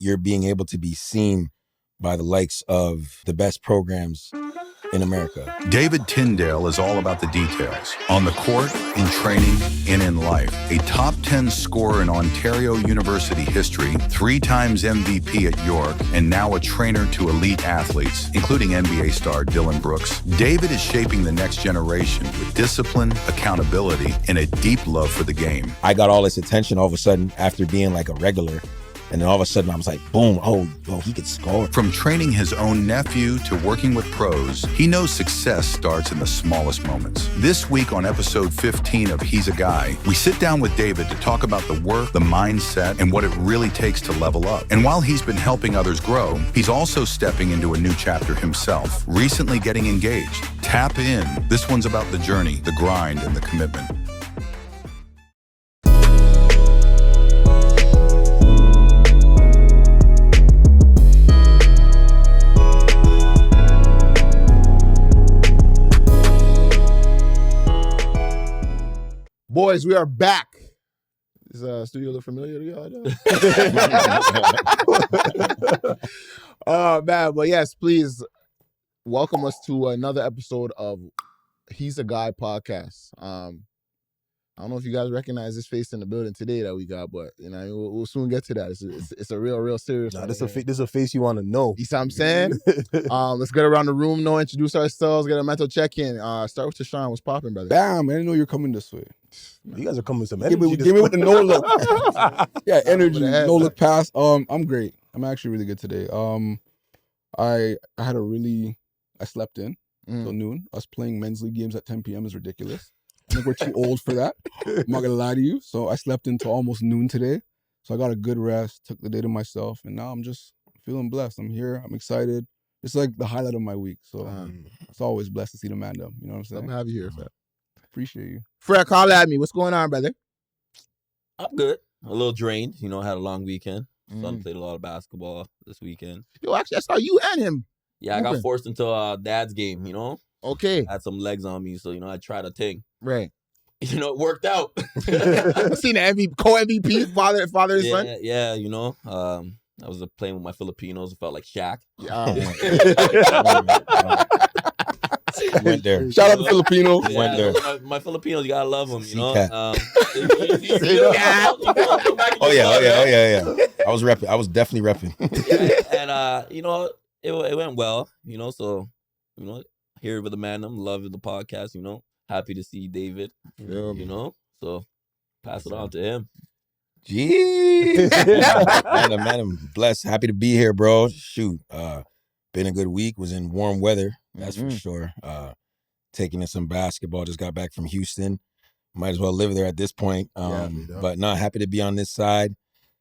you're being able to be seen by the likes of the best programs in America. David Tyndale is all about the details. On the court, in training, and in life. A top 10 scorer in Ontario University history, 3 times MVP at York, and now a trainer to elite athletes, including NBA star Dillon Brooks. David is shaping the next generation with discipline, accountability, and a deep love for the game. I got all this attention all of a sudden after being like a regular. And then all of a sudden I was like, boom, oh, he could score. From training his own nephew to working with pros, he knows success starts in the smallest moments. This week on episode 15 of He's a Guy, we sit down with David to talk about the work, the mindset, and what it really takes to level up. And while he's been helping others grow, he's also stepping into a new chapter himself, recently getting engaged. Tap in. This one's about the journey, the grind, and the commitment. Boys, we are back. Does studio look familiar to y'all? Oh, man. But yes, please welcome us to another episode of He's a Guy podcast. I don't know if you guys recognize this face in the building today that we got, but you know, we'll soon get to that. It's a real serious. Nah, this is a face you want to know. You see what I'm saying? Let's get around the room now, introduce ourselves, get a mental check-in. Start with Tychon. What's popping, brother? Bam, I didn't know you were coming this way. You guys are coming with some energy. Give me with the no look. Yeah, energy, no look pass. I'm great. I'm actually really good today. I slept in till noon. Us playing men's league games at 10 p.m. is ridiculous. I think we're too old for that. I'm not gonna lie to you. So I slept until almost noon today. So I got a good rest, took the day to myself, and now I'm just feeling blessed. I'm here. I'm excited. It's like the highlight of my week. So it's always blessed to see the man-dom. You know what I'm saying? I'm happy here, Fred. Appreciate you. Fred, call at me. What's going on, brother? I'm good. A little drained. You know, I had a long weekend. Son played a lot of basketball this weekend. Yo, actually, I saw you and him. Yeah, I got forced into dad's game, you know? Okay. I had some legs on me, so, you know, I tried a thing. Right. You know, it worked out. I seen the co-MVP, father and son. Yeah, you know. I was playing with my Filipinos. It felt like Shaq. Went there. Shout out to Filipinos. Yeah, Went there. My Filipinos, you gotta love them, you know. Oh yeah. I was definitely repping. And you know, it went well, you know. So, you know, here with the man, I'm loving the podcast, you know. Happy to see David, you know. So pass it on to him. Jeez. man, I'm blessed. Happy to be here, bro. Shoot. Been a good week. Was in warm weather, that's for sure. Taking in some basketball. Just got back from Houston. Might as well live there at this point. But no, happy to be on this side.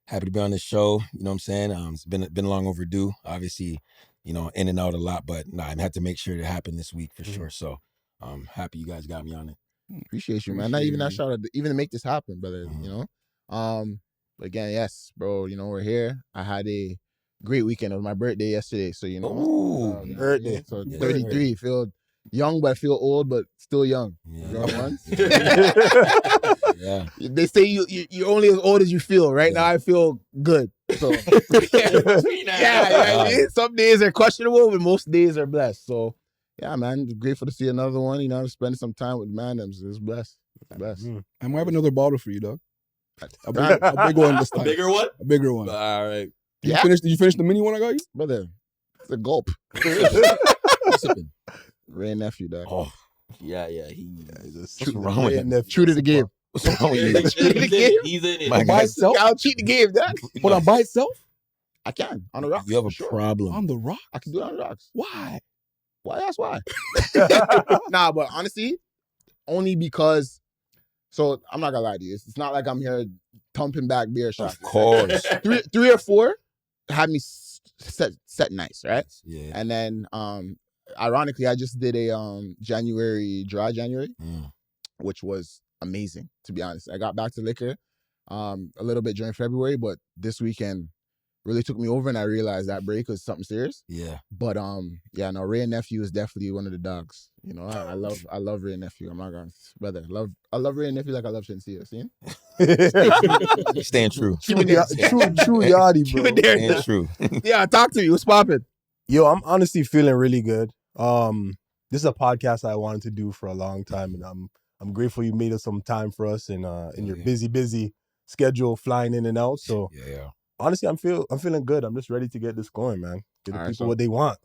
Happy to be on this show. You know what I'm saying? It's been long overdue. Obviously, you know, in and out a lot, but I had to make sure it happened this week for sure. So happy you guys got me on it. Appreciate you, man. Not even that shout out, even to make this happen, brother. You know? But again, yes, bro, you know, we're here. I had a great weekend. It was my birthday yesterday, so you know. Birthday. So 33, feel young but I feel old but still young. Yeah. They say you're only as old as you feel. Right now I feel good. So some days are questionable, but most days are blessed. So yeah, man, grateful to see another one. You know, spending some time with man-dems. It's blessed. I might have another bottle for you, dog. A big one this time. A bigger one? A bigger one. All right. Did you finish the mini one I got you? Brother, it's a gulp. Ray nephew, dog. Oh. Yeah. What's wrong with him? True to the game. What's wrong with you? He's in it. By itself? I'll cheat the game, dog. Hold on, by itself? I can. On the rocks. You have a problem. On the rock? I can do it on the rocks. Why? Why? That's why. Nah, but honestly, only because. So I'm not gonna lie to you. It's not like I'm here thumping back beer shots. Of course. three or four had me set nice, right? Yeah. And then, ironically, I just did a dry January, which was amazing. To be honest, I got back to liquor a little bit during February, but this weekend really took me over, and I realized that break was something serious. Yeah. But Ray and Nephew is definitely one of the dogs. You know, I love Ray and Nephew. I'm not gonna, brother. I love Ray and Nephew like I love Shinsia. See? Staying true. True Yachty, bro. Staying true. Yeah, talk to me. What's popping? Yo, I'm honestly feeling really good. This is a podcast I wanted to do for a long time, and I'm grateful you made us some time for us in your busy schedule, flying in and out. So honestly, I'm feeling good. I'm just ready to get this going, man. Give the people what they want.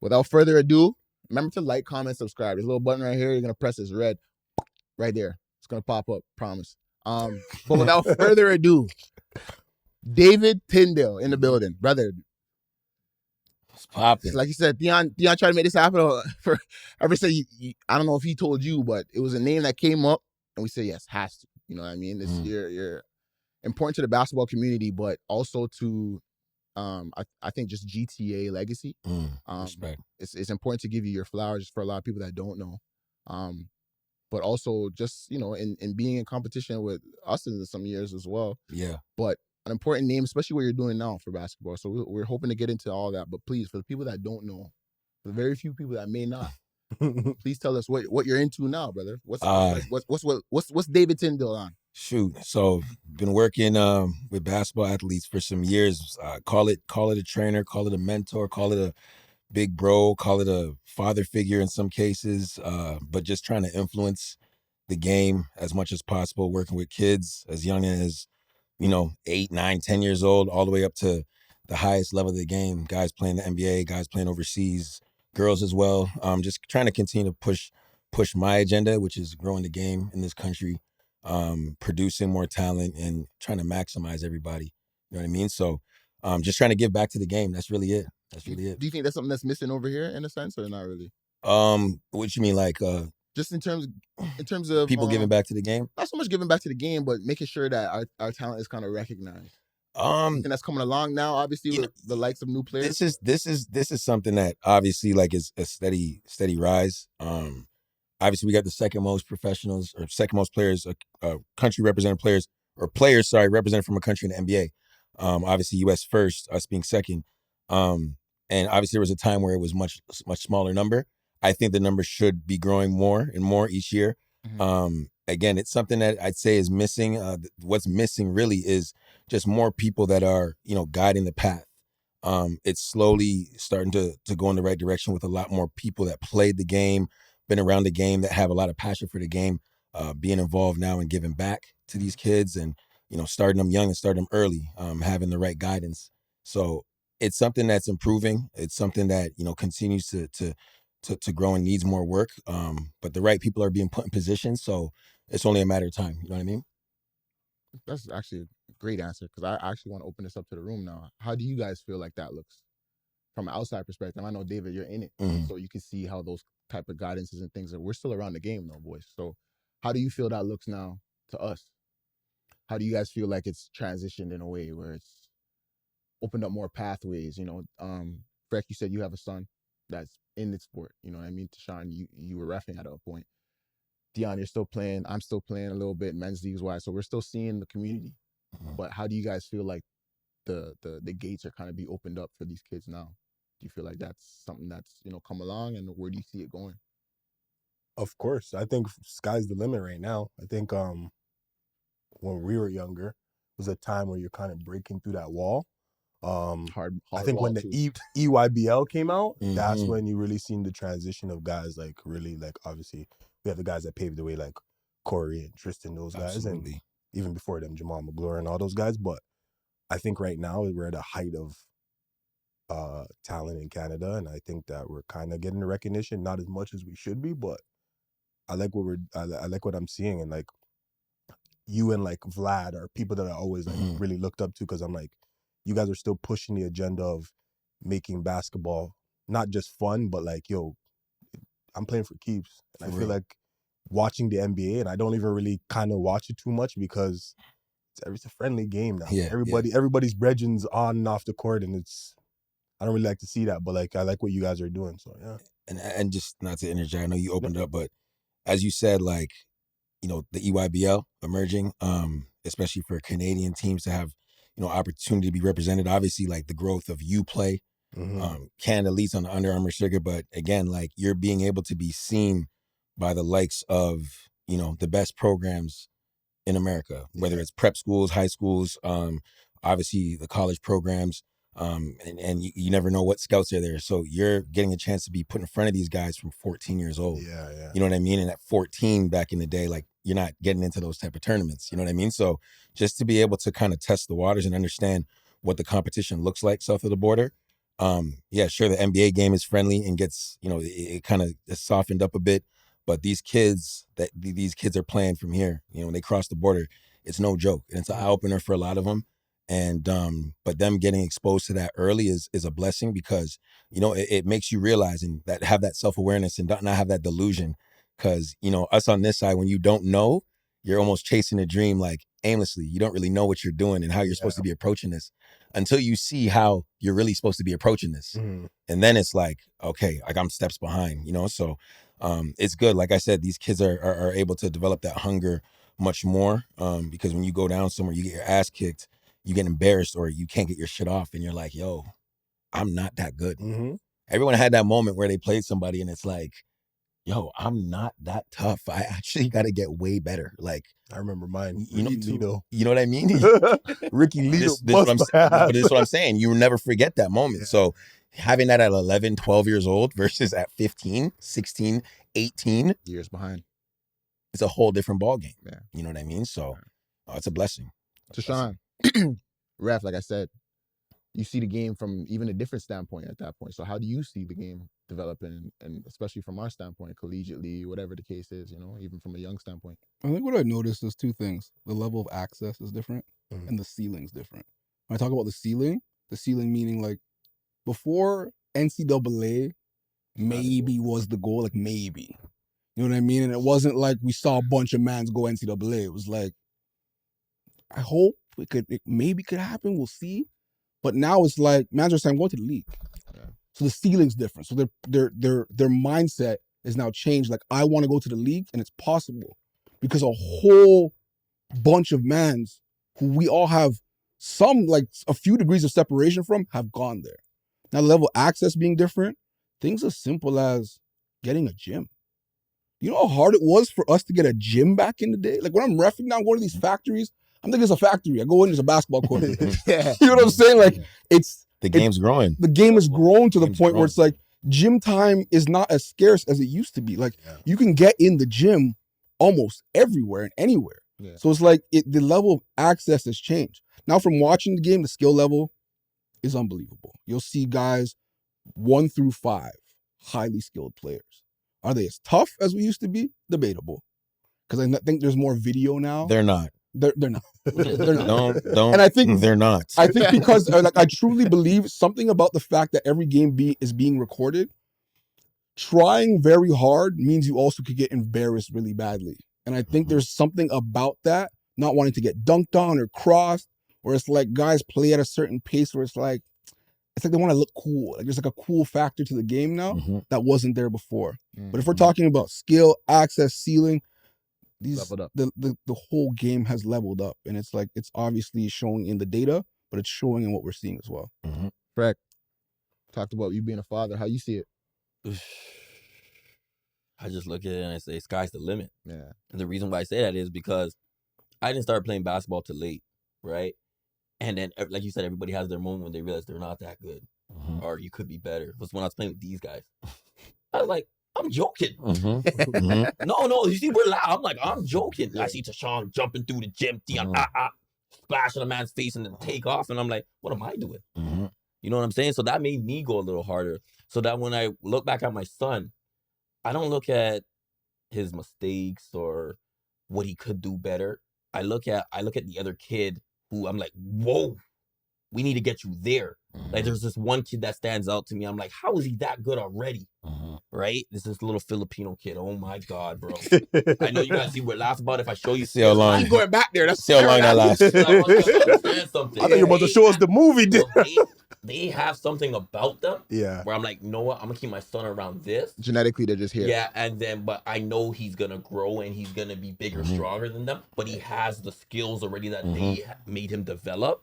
Without further ado, remember to like, comment, subscribe. There's a little button right here. You're gonna press this red right there. It's gonna pop up. Promise. But without further ado, David Tyndale in the building, brother. It's popping. Like you said, Theon tried to make this happen for ever since I don't know if he told you, but it was a name that came up, and we said yes, has to. You know what I mean? You're important to the basketball community, but also to I think just GTA legacy. Respect. It's important to give you your flowers for a lot of people that don't know. But also just, in being in competition with us in some years as well. Yeah. But an important name, especially what you're doing now for basketball. So we're hoping to get into all that. But please, for the people that don't know, for the very few people that may not, please tell us what you're into now, brother. What's David Tyndale on? Shoot. So been working with basketball athletes for some years. Call it a trainer, call it a mentor, call it a big bro, call it a father figure in some cases, but just trying to influence the game as much as possible, working with kids as young as 8, 9, 10 years old, all the way up to the highest level of the game, guys playing the NBA, guys playing overseas, girls as well. Just trying to continue to push my agenda, which is growing the game in this country, producing more talent and trying to maximize everybody. You know what I mean? So just trying to give back to the game. That's really it. Do you think that's something that's missing over here in a sense, or not really? What you mean, like just in terms of people giving back to the game? Not so much giving back to the game, but making sure that our talent is kind of recognized. And that's coming along now, obviously, with the likes of new players. This is something that obviously like is a steady rise. Obviously we got the second most professionals or second most players, country represented players or players, represented from a country in the NBA. Obviously US first, us being second. And obviously there was a time where it was much smaller number. I think the number should be growing more and more each year. Mm-hmm. Again, it's something that I'd say is missing. What's missing really is just more people that are, guiding the path. It's slowly starting to go in the right direction with a lot more people that played the game, been around the game, that have a lot of passion for the game, being involved now and giving back to these kids and, starting them young and starting them early, having the right guidance. So it's something that's improving. It's something that, continues to grow and needs more work. But the right people are being put in position. So it's only a matter of time. You know what I mean? That's actually a great answer, because I actually want to open this up to the room now. How do you guys feel like that looks from an outside perspective? I know, David, you're in it, so you can see how those type of guidances and things are. We're still around the game though, boys. So how do you feel that looks now to us? How do you guys feel like it's transitioned in a way where it's opened up more pathways? Freck, you said you have a son that's in the sport. You know what I mean? Tychon, you were reffing at a point. Theon, you're still playing. I'm still playing a little bit, men's leagues wise. So we're still seeing the community. But how do you guys feel like the gates are kind of be opened up for these kids now? Do you feel like that's something that's, come along, and where do you see it going? Of course. I think sky's the limit right now. I think when we were younger, was a time where you're kind of breaking through that wall. Hard I think when the EYBL came out, that's when you really seen the transition of guys like really, like, obviously we have the guys that paved the way, like Corey and Tristan, those guys. Absolutely. And even before them, Jamal McGlure and all those guys. But I think right now we're at a height of talent in Canada, and I think that we're kind of getting the recognition, not as much as we should be, but I like what I'm seeing. And like you and like Vlad are people that I always like really looked up to, because I'm like, you guys are still pushing the agenda of making basketball not just fun, but like, yo, I'm playing for keeps. And I feel like watching the NBA, and I don't even really kind of watch it too much because it's a friendly game now. Yeah, everybody's brethrens on and off the court, and I don't really like to see that, but like I like what you guys are doing. So yeah. And just not to interject, I know you opened up, but as you said, like, the EYBL emerging, especially for Canadian teams to have, opportunity to be represented. Obviously, like the growth of UPlay, Canada leads on the Under Armour circuit, but again, like you're being able to be seen by the likes of, the best programs in America, whether it's prep schools, high schools, obviously the college programs, and you never know what scouts are there. So you're getting a chance to be put in front of these guys from 14 years old. Yeah. You know what I mean? And at 14 back in the day, like, you're not getting into those type of tournaments. You know what I mean? So just to be able to kind of test the waters and understand what the competition looks like south of the border. Yeah, sure, the NBA game is friendly and gets, it kind of softened up a bit. But these kids are playing from here. When they cross the border, it's no joke. And it's an eye opener for a lot of them. And but them getting exposed to that early is a blessing, because it makes you realize and that have that self-awareness and not have that delusion. Because us on this side, when you don't know, you're almost chasing a dream like aimlessly. You don't really know what you're doing and how you're supposed to be approaching this until you see how you're really supposed to be approaching this. And then it's like, okay, like I'm steps behind, so it's good. Like I said, these kids are able to develop that hunger much more, because when you go down somewhere, you get your ass kicked, you get embarrassed, or you can't get your shit off, and you're like, yo, I'm not that good. Everyone had that moment where they played somebody and it's like, yo, I'm not that tough. I actually got to get way better. Like, I remember mine. You know what I mean? Ricky Lito. But this is what I'm saying. You will never forget that moment. Yeah. So having that at 11, 12 years old versus at 15, 16, 18. Years behind. It's a whole different ballgame. Yeah. You know what I mean? So it's a blessing. Tychon, Ref, like I said, you see the game from even a different standpoint at that point. So how do you see the game developing, and especially from our standpoint, collegiately, whatever the case is, even from a young standpoint? I think what I noticed is two things. The level of access is different, and the ceiling's different. When I talk about the ceiling meaning like before NCAA maybe was the goal, like maybe. You know what I mean? And it wasn't like we saw a bunch of mans go NCAA. It was like, I hope it maybe could happen. We'll see. But now it's like, mans are saying, I'm going to the league. Yeah. So the ceiling's different. So their mindset is now changed. Like, I want to go to the league, and it's possible. Because a whole bunch of mans who we all have some, like a few degrees of separation from, have gone there. Now, the level of access being different, things as simple as getting a gym. You know how hard it was for us to get a gym back in the day? Like, when I'm reffing now, going to these factories, I'm thinking it's a factory. I go in, there's a basketball court. Yeah. You know what I'm saying? Like, the game's growing. The game has grown to the point where it's like, gym time is not as scarce as it used to be. Like, you can get in the gym almost everywhere and anywhere. Yeah. So it's like the level of access has changed. Now, from watching the game, the skill level is unbelievable. You'll see guys 1 through 5, highly skilled players. Are they as tough as we used to be? Debatable. Because I think there's more video now. They're not. They're not. They're not. Don't. And I think they're not. I think because I truly believe something about the fact that every game is being recorded. Trying very hard means you also could get embarrassed really badly. And I think there's something about that, not wanting to get dunked on or crossed, or it's like guys play at a certain pace where it's like they want to look cool. Like, there's like a cool factor to the game now that wasn't there before. But if we're talking about skill, access, ceiling, the whole game has leveled up, and it's like it's obviously showing in the data, but it's showing in what we're seeing as well. Frank, talked about you being a father. How you see it? I just look at it and I say, sky's the limit. Yeah. And the reason why I say that is because I didn't start playing basketball till late, right? And then, like you said, everybody has their moment when they realize they're not that good, or you could be better. It was when I was playing with these guys. I was like, I'm joking. No, you see, we're loud. I'm like, I'm joking. I see Tychon jumping through the gym, Theon, splashing a man's face and then take off. And I'm like, what am I doing? You know what I'm saying? So that made me go a little harder. So that when I look back at my son, I don't look at his mistakes or what he could do better. I look at the other kid who I'm like, whoa, we need to get you there. Like, there's this one kid that stands out to me. I'm like, how is he that good already? Right? This little Filipino kid. Oh my God, bro. I know you guys see what laugh about if I show you. See how long. I'm going back there. That's see how long that lasts. I want you to understand something. I thought you were about to show us the movie. They have something about them. Yeah. Where I'm like, you know what? I'm gonna keep my son around this. Genetically, they're just here. Yeah, but I know he's gonna grow and he's gonna be bigger, stronger than them. But he has the skills already that they made him develop.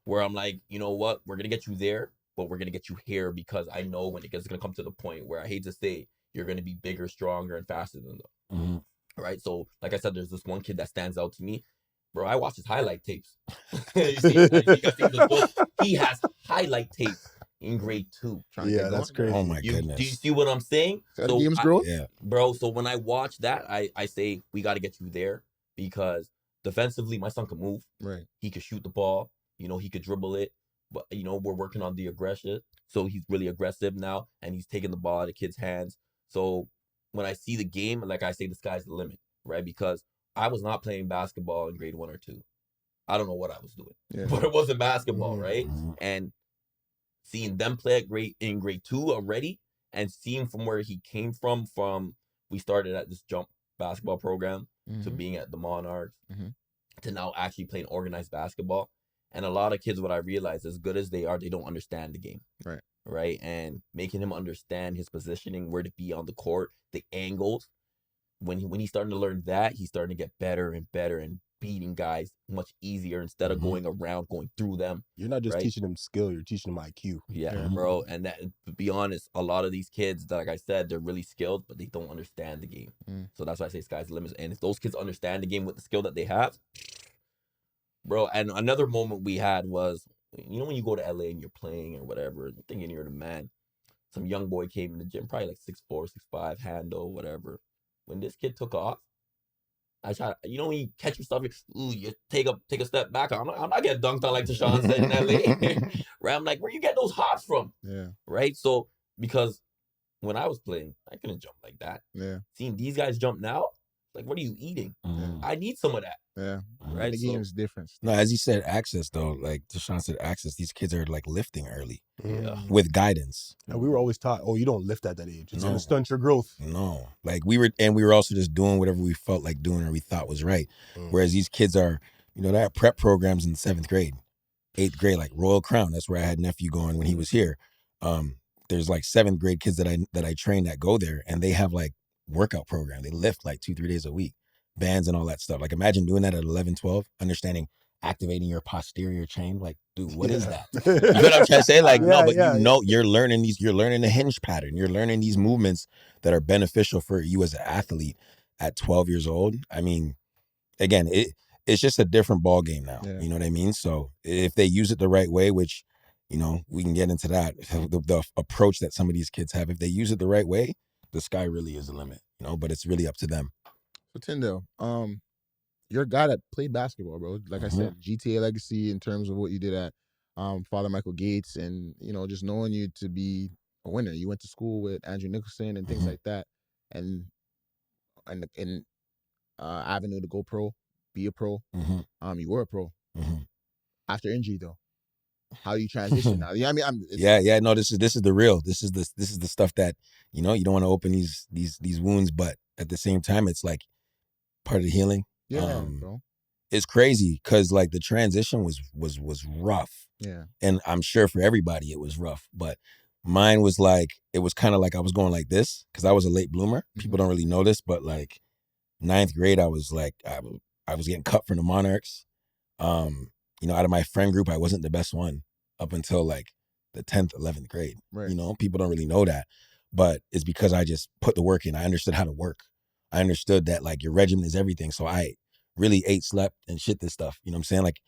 Where I'm like, you know what? We're gonna get you there, but we're gonna get you here because I know when it's gonna come to the point where I hate to say you're gonna be bigger, stronger, and faster than them. Right? So, like I said, there's this one kid that stands out to me. Bro, I watch his highlight tapes. You see, he has highlight tapes in grade 2. Yeah, that's crazy. Oh my goodness. Do you see what I'm saying? So game's growing? Yeah. Bro, so when I watch that, I say we got to get you there because defensively, my son can move. Right. He could shoot the ball. You know, he could dribble it. But, you know, we're working on the aggression. So he's really aggressive now, and he's taking the ball out of kids' hands. So when I see the game, like I say, the sky's the limit, right? Because I was not playing basketball in grade 1 or 2. I don't know what I was doing, but it wasn't basketball, right? And seeing them play in grade 2 already, and seeing from where he came from we started at this jump basketball program to being at the Monarchs to now actually playing organized basketball. And a lot of kids, what I realized, as good as they are, they don't understand the game. Right. And making him understand his positioning, where to be on the court, the angles. When he's starting to learn that, he's starting to get better and better and beating guys much easier instead of going around, going through them. You're not just teaching them skill, you're teaching them IQ. Yeah, bro. And that, to be honest, a lot of these kids, like I said, they're really skilled, but they don't understand the game. So that's why I say sky's the limit. And if those kids understand the game with the skill that they have, bro. And another moment we had was, you know, when you go to LA and you're playing or whatever, thinking you're the man. Some young boy came in the gym, probably like 6'4", 6'5", handle, whatever. When this kid took off, I tried, you know, when you catch yourself, you take a step back. I'm not getting dunked on like Tychon said in LA. Right? I'm like, where you get those hops from? Yeah. Right? So, because when I was playing, I couldn't jump like that. Yeah. Seeing these guys jump now, like, what are you eating? I need some of that. Yeah. Right? The game is different. No, as you said, access though, like Tychon said, access. These kids are like lifting early, with guidance. And we were always taught, oh, you don't lift at that age. It's gonna stunt your growth. No, like we were also just doing whatever we felt like doing or we thought was right. Whereas these kids are, you know, they have prep programs in 7th grade, 8th grade, like Royal Crown. That's where I had nephew going when he was here. There's like 7th grade kids that I train that go there, and they have like workout program. They lift like 2-3 days a week. Bands and all that stuff. Like imagine doing that at 11, 12, understanding activating your posterior chain. Like, dude, what is that? You know what I'm trying to say? Like, you're learning the hinge pattern. You're learning these movements that are beneficial for you as an athlete at 12 years old. I mean, again, it's just a different ball game now. You know what I mean? So if they use it the right way, which, you know, we can get into that, the approach that some of these kids have, if they use it the right way, the sky really is the limit, you know, but it's really up to them. So Tindale, you're a guy that played basketball, bro. Like I said, GTA legacy in terms of what you did at Father Michael Gates, and you know, just knowing you to be a winner. You went to school with Andrew Nicholson and things like that, and avenue to go pro, be a pro. You were a pro. After injury though, how do you transition now? Yeah, I mean, no, this is the real. This is the stuff that, you know, you don't want to open these wounds, but at the same time, it's like part of the healing. Bro. It's crazy because like the transition was rough. Yeah. And I'm sure for everybody it was rough, but mine was like, it was kind of like I was going like this because I was a late bloomer. People don't really know this, but like 9th grade, I was like, I was getting cut from the Monarchs. You know, out of my friend group, I wasn't the best one up until like the 10th, 11th grade. Right. You know, people don't really know that, but it's because I just put the work in. I understood how to work. I understood that like your regimen is everything. So I really ate, slept, and shit this stuff. You know what I'm saying? Like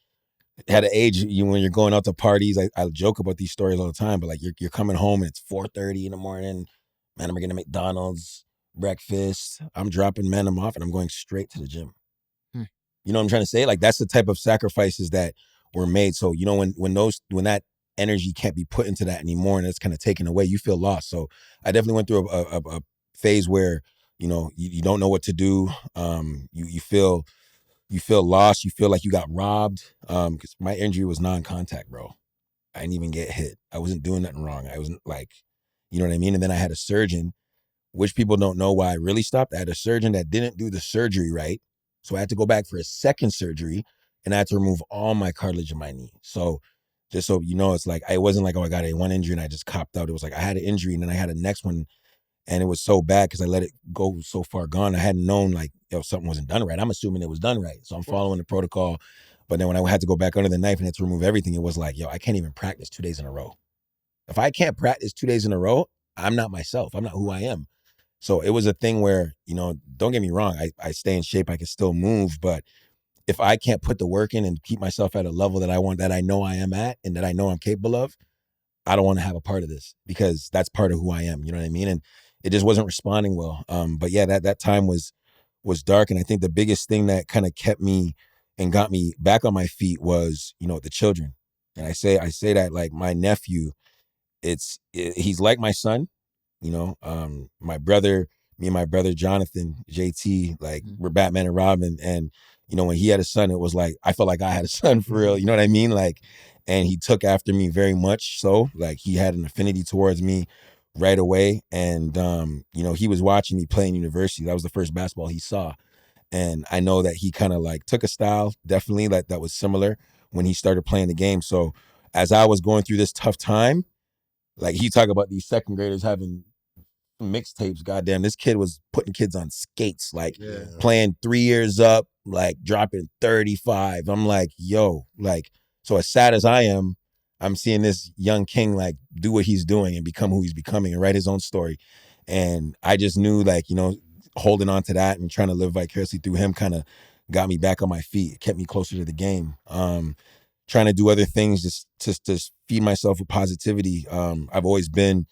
at an age, when you're going out to parties, I joke about these stories all the time, but like you're coming home and it's 4:30 in the morning. Man, I'm getting to McDonald's, breakfast. I'm dropping them off and I'm going straight to the gym. You know what I'm trying to say? Like that's the type of sacrifices that were made. So, you know, when that energy can't be put into that anymore and it's kind of taken away, you feel lost. So I definitely went through a phase where, you know, you don't know what to do. You feel lost. You feel like you got robbed. Because my injury was non-contact, bro. I didn't even get hit. I wasn't doing nothing wrong. I wasn't like, you know what I mean? And then I had a surgeon, which people don't know why I really stopped. I had a surgeon that didn't do the surgery right. So I had to go back for a second surgery and I had to remove all my cartilage in my knee. So just so you know, it's like, it wasn't like, oh, I got one injury and I just copped out. It was like I had an injury and then I had a next one. And it was so bad because I let it go so far gone. I hadn't known like, something wasn't done right. I'm assuming it was done right. So I'm following the protocol. But then when I had to go back under the knife and had to remove everything, it was like, I can't even practice 2 days in a row. If I can't practice 2 days in a row, I'm not myself. I'm not who I am. So it was a thing where, you know, don't get me wrong. I stay in shape. I can still move. But if I can't put the work in and keep myself at a level that I want, that I know I am at and that I know I'm capable of, I don't want to have a part of this, because that's part of who I am. You know what I mean? And it just wasn't responding well. But yeah, that time was dark. And I think the biggest thing that kind of kept me and got me back on my feet was, the children. And I say that, like, my nephew, he's like my son, my brother, me and my brother Jonathan, JT, like, we're Batman and Robin. And when he had a son, it was like I felt like I had a son for real. You know what I mean? Like, and he took after me very much. So, like, he had an affinity towards me right away. And he was watching me play in university. That was the first basketball he saw. And I know that he kind of like took a style, definitely, that was similar when he started playing the game. So as I was going through this tough time, like, he talk about these second graders having mixtapes. Goddamn, this kid was putting kids on skates, like, playing 3 years up, like, dropping 35. I'm like, yo, like, so as sad as I am, I'm seeing this young king, like, do what he's doing and become who he's becoming and write his own story. And I just knew, like, holding on to that and trying to live vicariously through him kind of got me back on my feet. It kept me closer to the game. Trying to do other things just to feed myself with positivity. I've always been,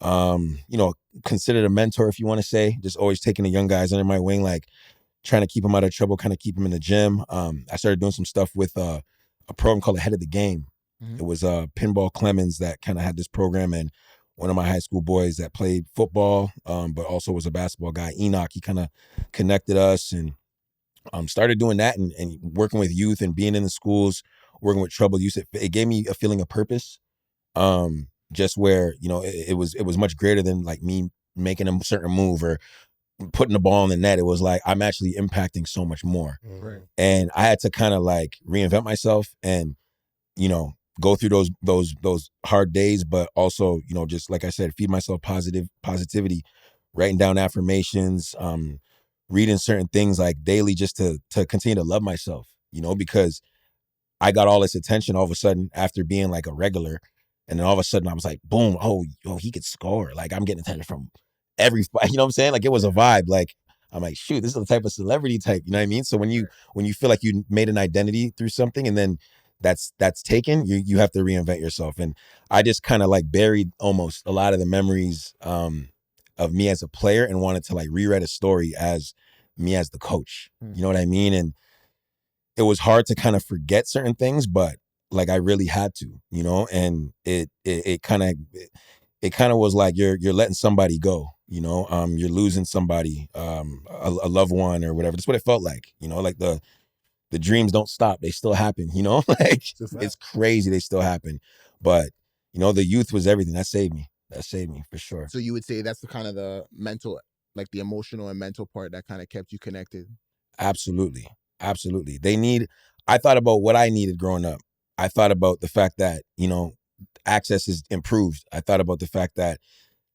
considered a mentor, if you want to say, just always taking the young guys under my wing, like, trying to keep them out of trouble, kind of keep them in the gym. I started doing some stuff with a program called Ahead of the Game. It was Pinball Clemens that kind of had this program, and one of my high school boys that played football, but also was a basketball guy, Enoch, he kind of connected us and started doing that and working with youth and being in the schools, working with troubled youth. It gave me a feeling of purpose, just where, it was much greater than, like, me making a certain move or putting the ball in the net. It was like, I'm actually impacting so much more. Right. And I had to kind of, like, reinvent myself and, go through those hard days, but also, just like I said, feed myself positivity, writing down affirmations, reading certain things, like, daily, just to continue to love myself, because I got all this attention all of a sudden after being, like, a regular. And then all of a sudden I was like, boom, oh, he could score. Like, I'm getting attention from everybody, you know what I'm saying? Like, it was a vibe. Like, I'm like, shoot, this is the type of celebrity type, you know what I mean? So when you feel like you made an identity through something and then that's taken, you have to reinvent yourself. And I just kind of, like, buried almost a lot of the memories of me as a player and wanted to, like, rewrite a story as me as the coach. You know what I mean? And it was hard to kind of forget certain things, but, like, I really had to, and it kind of was like you're letting somebody go, you're losing somebody, a loved one or whatever. That's what it felt like, like the dreams don't stop. They still happen, like, it's crazy. They still happen. But, the youth was everything. That saved me for sure. So you would say that's the kind of the mental, like, the emotional and mental part that kind of kept you connected? Absolutely. I thought about what I needed growing up. I thought about the fact that, access is improved. I thought about the fact that,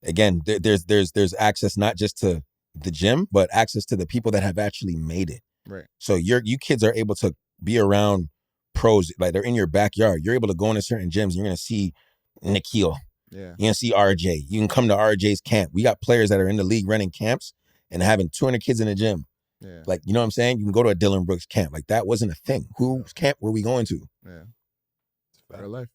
again, there's access not just to the gym, but access to the people that have actually made it. Right. So you kids are able to be around pros, like, they're in your backyard. You're able to go into certain gyms and you're going to see Nikhil. Yeah. You're going to see RJ. You can come to RJ's camp. We got players that are in the league running camps and having 200 kids in the gym. Yeah. Like, you know what I'm saying? You can go to a Dillon Brooks camp. Like, that wasn't a thing. Whose camp were we going to? Yeah. It's better life.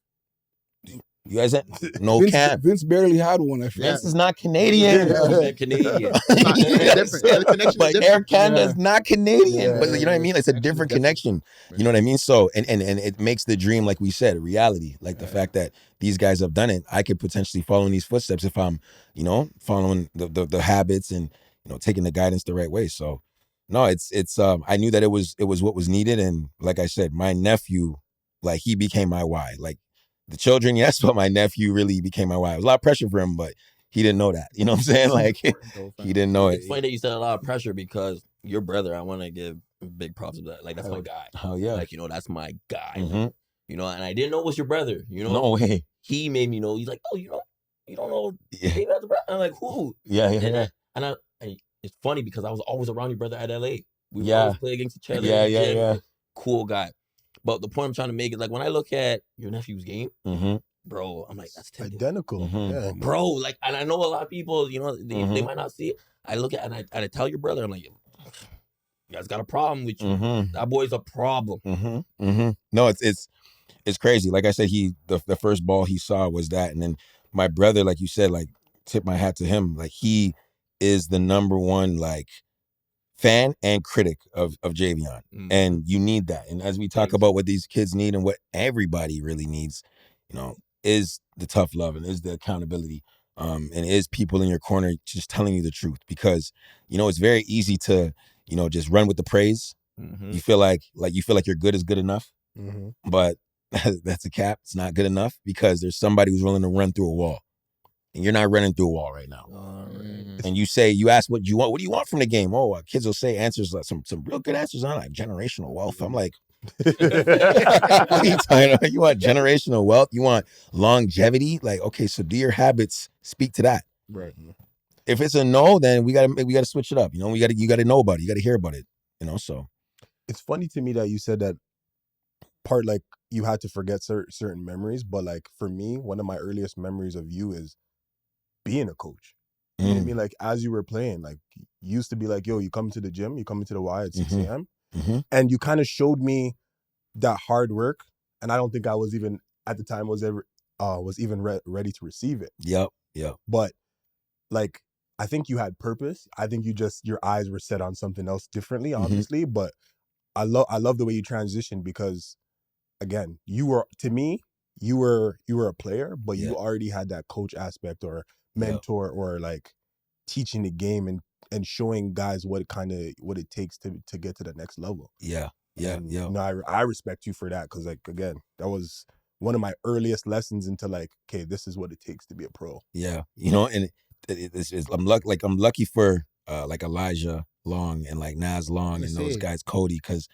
You guys had no camp. Vince barely had one. I feel. Vince is not Canadian. Canadian. It's different. Yeah, the connection But is Air different. Canada is not Canadian. Yeah, But you know what I mean? It's a different connection. You know what I mean? So, and it makes the dream, like we said, a reality. Like, the fact that these guys have done it, I could potentially follow in these footsteps if I'm, following the habits and, taking the guidance the right way. So, no, it's I knew that it was what was needed. And like I said, my nephew, like, he became my why. Like, the children, yes, but my nephew really became my why. It was a lot of pressure for him, but he didn't know that. You know what I'm saying? Like, he didn't know it. It's funny that you said a lot of pressure because your brother, I want to give big props to that. Like, that's my guy. Oh, yeah. Like, that's my guy. Mm-hmm. And I didn't know it was your brother. No way. He made me know. He's like, oh, you don't know David as a brother? I'm like, who? Yeah. And it's funny because I was always around your brother at LA. We would Yeah. always play against each other. Yeah. Cool guy. But the point I'm trying to make is, like, when I look at your nephew's game, bro, I'm like, that's Tindale. Identical. Yeah. Bro, like, and I know a lot of people, they might not see it. I look at it and I tell your brother, I'm like, guys got a problem with you. That boy's a problem. No, it's crazy. Like I said, the first ball he saw was that, and then my brother, like you said, like tip my hat to him. Like he is the number one like fan and critic of Javion, and you need that. And as we talk about what these kids need and what everybody really needs, you know, is the tough love and is the accountability, and is people in your corner just telling you the truth, because you know it's very easy to just run with the praise. You feel like your good is good enough, but that's a cap. It's not good enough, because there's somebody who's willing to run through a wall. And you're not running through a wall right now. And you ask what you want. What do you want from the game? Oh, kids will say answers, like some real good answers on like generational wealth. I'm like, what are you talking about? You want generational wealth? You want longevity? Like, okay, so do your habits speak to that? Right. If it's a no, then we gotta switch it up. You know, you gotta know about it. You gotta hear about it. You know, so it's funny to me that you said that part, like you had to forget certain memories, but like for me, one of my earliest memories of you is being a coach. You know what I mean? Like as you were playing, like you used to be like, yo, you come to the gym, you come into the Y at 6 a.m. And you kind of showed me that hard work. And I don't think I was even at the time was even ready to receive it. Yep. But like, I think you had purpose. I think your eyes were set on something else differently, obviously. But I love the way you transitioned, because again, you were a player, but you already had that coach aspect or mentor or like teaching the game and showing guys what it takes to get to the next level. Yeah. You know, I respect you for that, because like again, that was one of my earliest lessons into like, okay, this is what it takes to be a pro. Yeah, you know, and I'm lucky for like Elijah Long and like Nas Long and those guys, Cody, because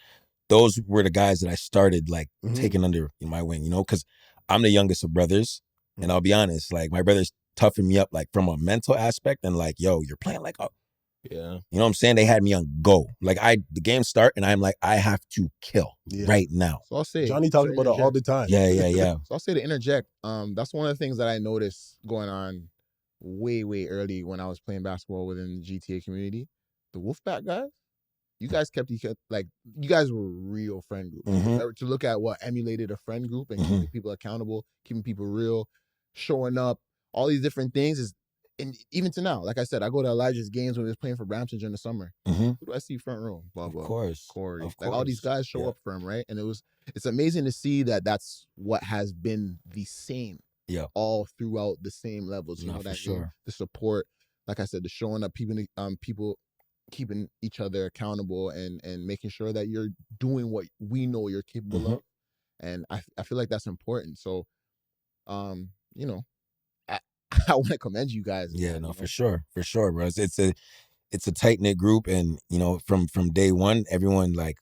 those were the guys that I started like taking under my wing, you know, because I'm the youngest of brothers, and I'll be honest, like my brothers toughened me up like from a mental aspect, and like, yo, you're playing like yeah, you know what I'm saying? They had me on go. Like the game start, and I'm like, I have to kill right now. So I'll say, Johnny talks about it all the time. Yeah. So I'll say to interject. That's one of the things that I noticed going on way early when I was playing basketball within the GTA community. The Wolfpack guys, you guys kept like, you guys were a real friend group. To look at what emulated a friend group and keeping people accountable, keeping people real, showing up, all these different things is. And even to now, like I said, I go to Elijah's games when he was playing for Brampton during the summer. Who do I see front row? Bubba, of course, Corey. Like all these guys show up for him, right? And it's amazing to see that that's what has been the same. Yeah. All throughout the same levels. You know what I mean? The support, like I said, the showing up, people keeping each other accountable and making sure that you're doing what we know you're capable of. And I feel like that's important. So, you know, I want to commend you guys. Yeah, no, for sure, bro. It's a tight knit group, and you know, from day one, everyone, like,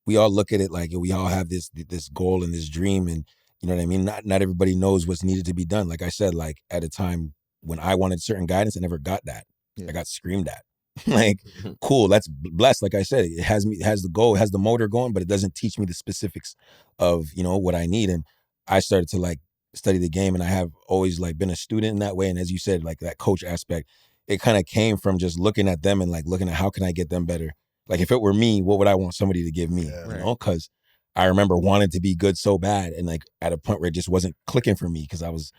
we all look at it like we all have this goal and this dream, and you know what I mean. Not everybody knows what's needed to be done. Like I said, like at a time when I wanted certain guidance, I never got that. I got screamed at. Like, cool, that's blessed. Like I said, it has the goal, it has the motor going, but it doesn't teach me the specifics of, you know, what I need. And I started to like study the game, and I have always like been a student in that way. And as you said, like that coach aspect, it kind of came from just looking at them and like looking at how can I get them better. Like if it were me, what would I want somebody to give me? You know, because I remember wanting to be good so bad, and like at a point where it just wasn't clicking for me, because I was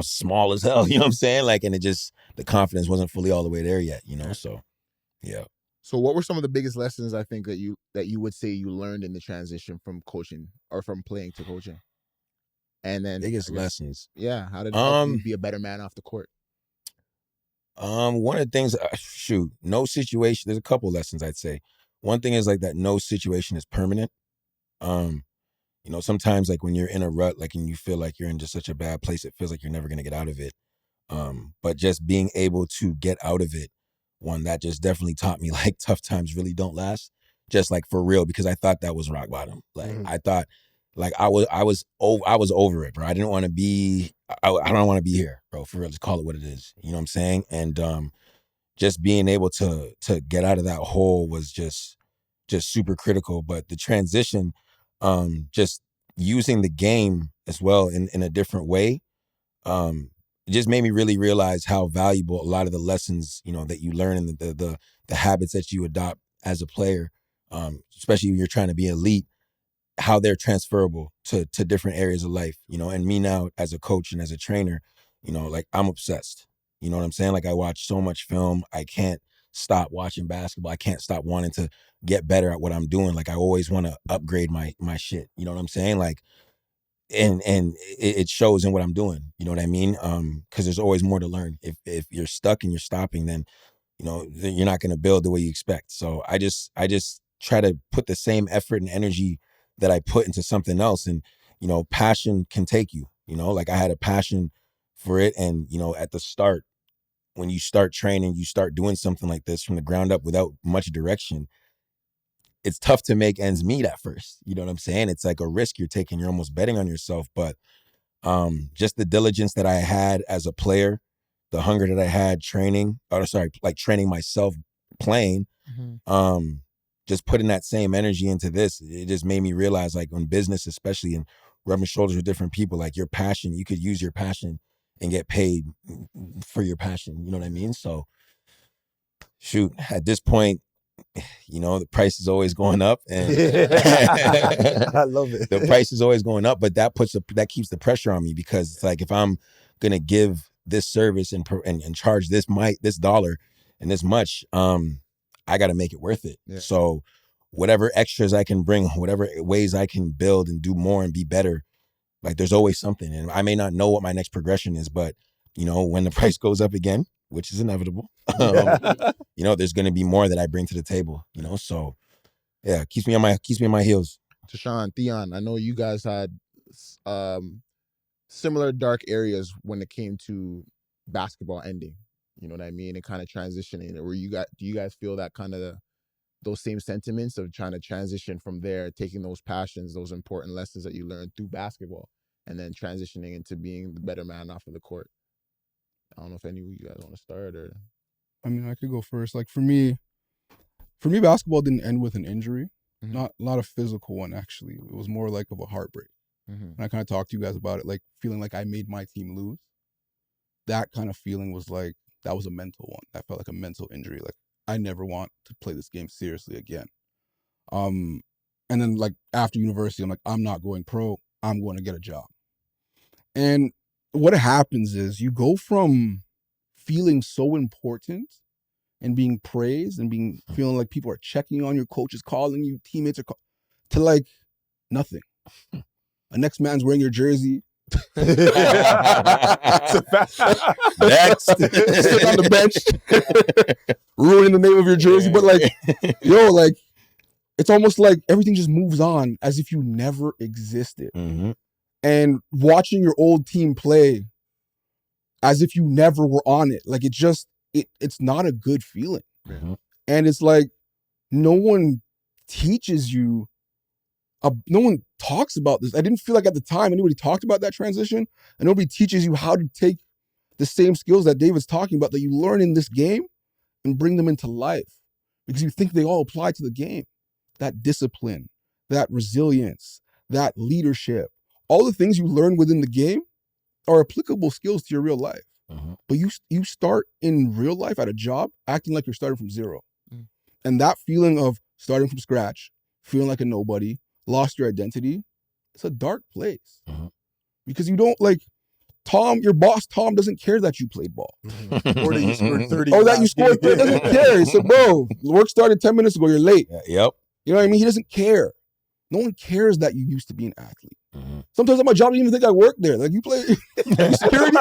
small as hell, you know what I'm saying? Like, and the confidence wasn't fully all the way there yet, you know? So, yeah. So what were some of the biggest lessons I think that you would say you learned in the transition from coaching or from playing to coaching? And then biggest lessons. Yeah. How did it help you be a better man off the court? One of the things, no situation. There's a couple lessons I'd say. One thing is like that no situation is permanent. You know, sometimes like when you're in a rut, like, and you feel like you're in just such a bad place, it feels like you're never going to get out of it. But just being able to get out of it, one, that just definitely taught me like tough times really don't last, just like for real, because I thought that was rock bottom. Like I thought, like I was over it, bro. I didn't want to be, I don't want to be here, bro, for real. Just call it what it is. You know what I'm saying? And just being able to get out of that hole was just super critical. But the transition, just using the game as well in a different way, it just made me really realize how valuable a lot of the lessons, you know, that you learn and the habits that you adopt as a player, especially when you're trying to be elite, how they're transferable to different areas of life, you know. And me now as a coach and as a trainer, you know, like I'm obsessed. You know what I'm saying? Like I watch so much film. I can't stop watching basketball. I can't stop wanting to get better at what I'm doing. Like I always want to upgrade my shit. You know what I'm saying? Like, and it shows in what I'm doing. You know what I mean? Because there's always more to learn. If you're stuck and you're stopping, then you know you're not going to build the way you expect. So I just try to put the same effort and energy that I put into something else. And you know, passion can take you. You know, like I had a passion for it, and you know, at the start, when you start training, you start doing something like this from the ground up without much direction. It's tough to make ends meet at first. You know what I'm saying? It's like a risk you're taking. You're almost betting on yourself. But just the diligence that I had as a player, the hunger that I had training, like training myself playing, just putting that same energy into this, it just made me realize, like, on business, especially, and rubbing shoulders with different people, like your passion, you could use your passion and get paid for your passion. You know what I mean? So, shoot, at this point, you know, the price is always going up, and I love it. The price is always going up, but that keeps the pressure on me, because it's like, if I'm gonna give this service and charge this dollar and this much, I got to make it worth it. Yeah. So whatever extras I can bring, whatever ways I can build and do more and be better, like there's always something. And I may not know what my next progression is, but you know, when the price goes up again, which is inevitable, you know, there's going to be more that I bring to the table, you know? So yeah, keeps me on my heels. Tychon, Theon, I know you guys had similar dark areas when it came to basketball ending. You know what I mean? And kind of transitioning. Do you guys feel that kind of those same sentiments of trying to transition from there, taking those passions, those important lessons that you learned through basketball, and then transitioning into being the better man off of the court? I don't know if any of you guys want to start, or. I mean, I could go first. Like for me, basketball didn't end with an injury. Not a physical one, actually. It was more like of a heartbreak. And I kind of talked to you guys about it, like feeling like I made my team lose. That kind of feeling was like, that was a mental one. That felt like a mental injury. Like, I never want to play this game seriously again. And then like after university, I'm like, I'm not going pro. I'm going to get a job. And what happens is you go from feeling so important and being praised and feeling like people are checking on your, coaches calling you, teammates are to like nothing. The next man's wearing your jersey. Next. Sit on the bench. Ruining the name of your jersey. But like, yo, like, it's almost like everything just moves on as if you never existed. And watching your old team play as if you never were on it. Like, it's not a good feeling. And it's like, no one teaches you, no one talks about this. I didn't feel like at the time anybody talked about that transition, and nobody teaches you how to take the same skills that David's talking about that you learn in this game and bring them into life, because you think they all apply to the game. That discipline, that resilience, that leadership, all the things you learn within the game are applicable skills to your real life. But you start in real life at a job acting like you're starting from zero. And that feeling of starting from scratch, feeling like a nobody, lost your identity, it's a dark place. Because you don't, like, your boss Tom doesn't care that you played ball. Or that you scored 30. Or that you scored 30, doesn't care. He said, bro, work started 10 minutes ago, you're late. Yep. You know what I mean? He doesn't care. No one cares that you used to be an athlete. Sometimes at my job, I don't even think I work there. Like, you play security?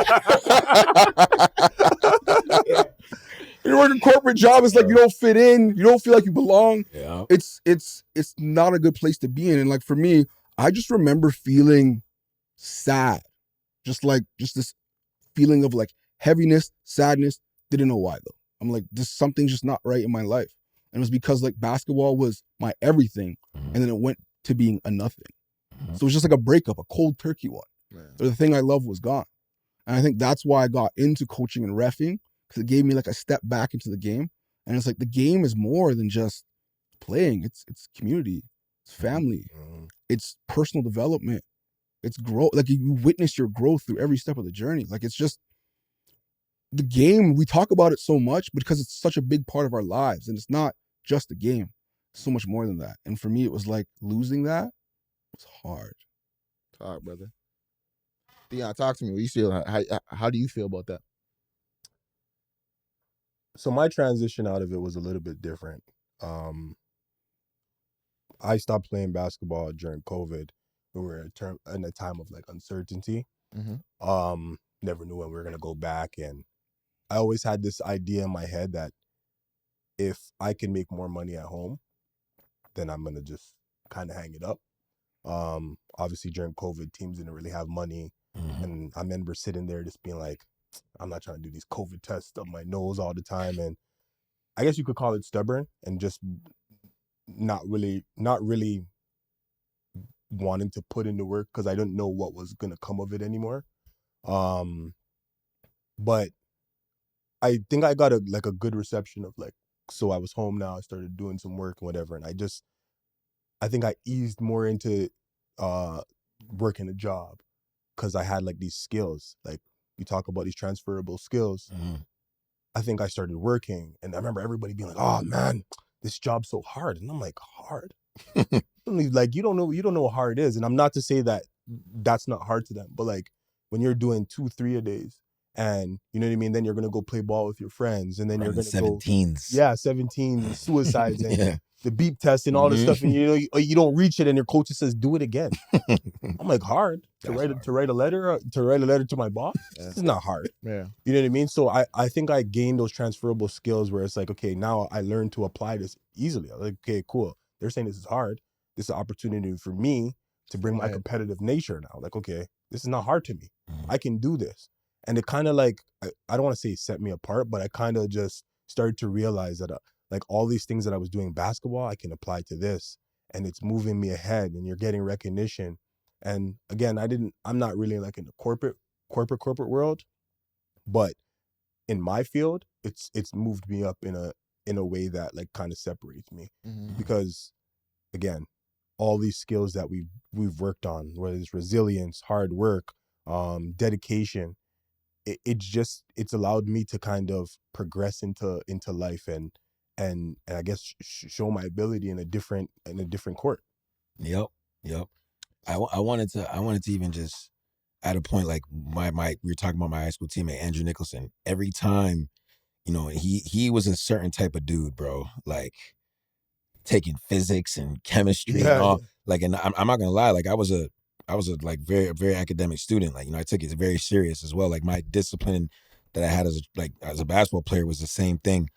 You work a corporate job, it's like you don't fit in. You don't feel like you belong. Yeah. It's not a good place to be in. And like for me, I just remember feeling sad. Just this feeling of like heaviness, sadness. Didn't know why though. I'm like, something's just not right in my life. And it was because like basketball was my everything. And then it went to being a nothing. So it was just like a breakup, a cold turkey one. The thing I loved was gone. And I think that's why I got into coaching and reffing, because it gave me like a step back into the game. And it's like the game is more than just playing. It's community, it's family, it's personal development, it's growth. Like you witness your growth through every step of the journey. Like it's just the game. We talk about it so much because it's such a big part of our lives, and it's not just a game. So much more than that. And for me, it was like losing that was hard. Talk, brother. Theon, talk to me. What you feel? How do you feel about that? So my transition out of it was a little bit different. I stopped playing basketball during COVID. We were in a time of like uncertainty. Mm-hmm. Never knew when we were gonna go back, and I always had this idea in my head that if I can make more money at home, then I'm gonna just kind of hang it up. Obviously during COVID, teams didn't really have money, and I remember sitting there just being like, I'm not trying to do these COVID tests up my nose all the time, and I guess you could call it stubborn and just not really wanting to put into work because I didn't know what was gonna come of it anymore. But I think I got a good reception of like, so I was home now, I started doing some work and whatever, and I think I eased more into working a job because I had like these skills. Like you talk about these transferable skills. I think I started working, and I remember everybody being like, "Oh man, this job's so hard," and I'm like, "Hard?" Like you don't know what hard is. And I'm not to say that that's not hard to them, but like when you're doing 2-3 a days, and you know what I mean, then you're gonna go play ball with your friends, and then you're gonna 17s. go 17 suicides and the beep test and all this stuff, and you don't reach it, and your coach says do it again. I'm like, hard to write a letter to my boss. This is not hard. Yeah, you know what I mean. So I think I gained those transferable skills where it's like, okay, now I learned to apply this easily. I'm like, okay, cool. They're saying this is hard. This is an opportunity for me to bring my competitive nature now. Like, okay, this is not hard to me. I can do this. And it kind of like, I don't want to say set me apart, but I kind of just started to realize that like all these things that I was doing basketball, I can apply to this, and it's moving me ahead, and you're getting recognition. And again, I'm not really like in the corporate world, but in my field, it's moved me up in a way that like kind of separates me, because again, all these skills that we've worked on, whether it's resilience, hard work, dedication, it's allowed me to kind of progress into life and I guess show my ability in a different court. Yep. I wanted to even just at a point like my we were talking about my high school teammate Andrew Nicholson. Every time, he was a certain type of dude, bro. Like taking physics and chemistry and all. Like, and I'm not gonna lie, like I was a like very academic student. Like, I took it very serious as well. Like my discipline that I had as a basketball player was the same thing.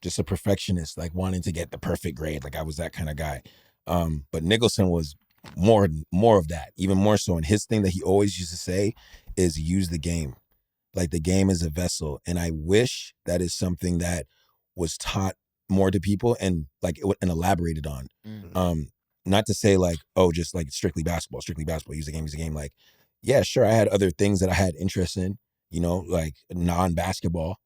Just a perfectionist, like wanting to get the perfect grade. Like I was that kind of guy. But Nicholson was more of that, even more so. And his thing that he always used to say is use the game. Like the game is a vessel. And I wish that is something that was taught more to people and like and elaborated on. Not to say like, oh, just like strictly basketball, use the game. Like, yeah, sure. I had other things that I had interest in, like non-basketball,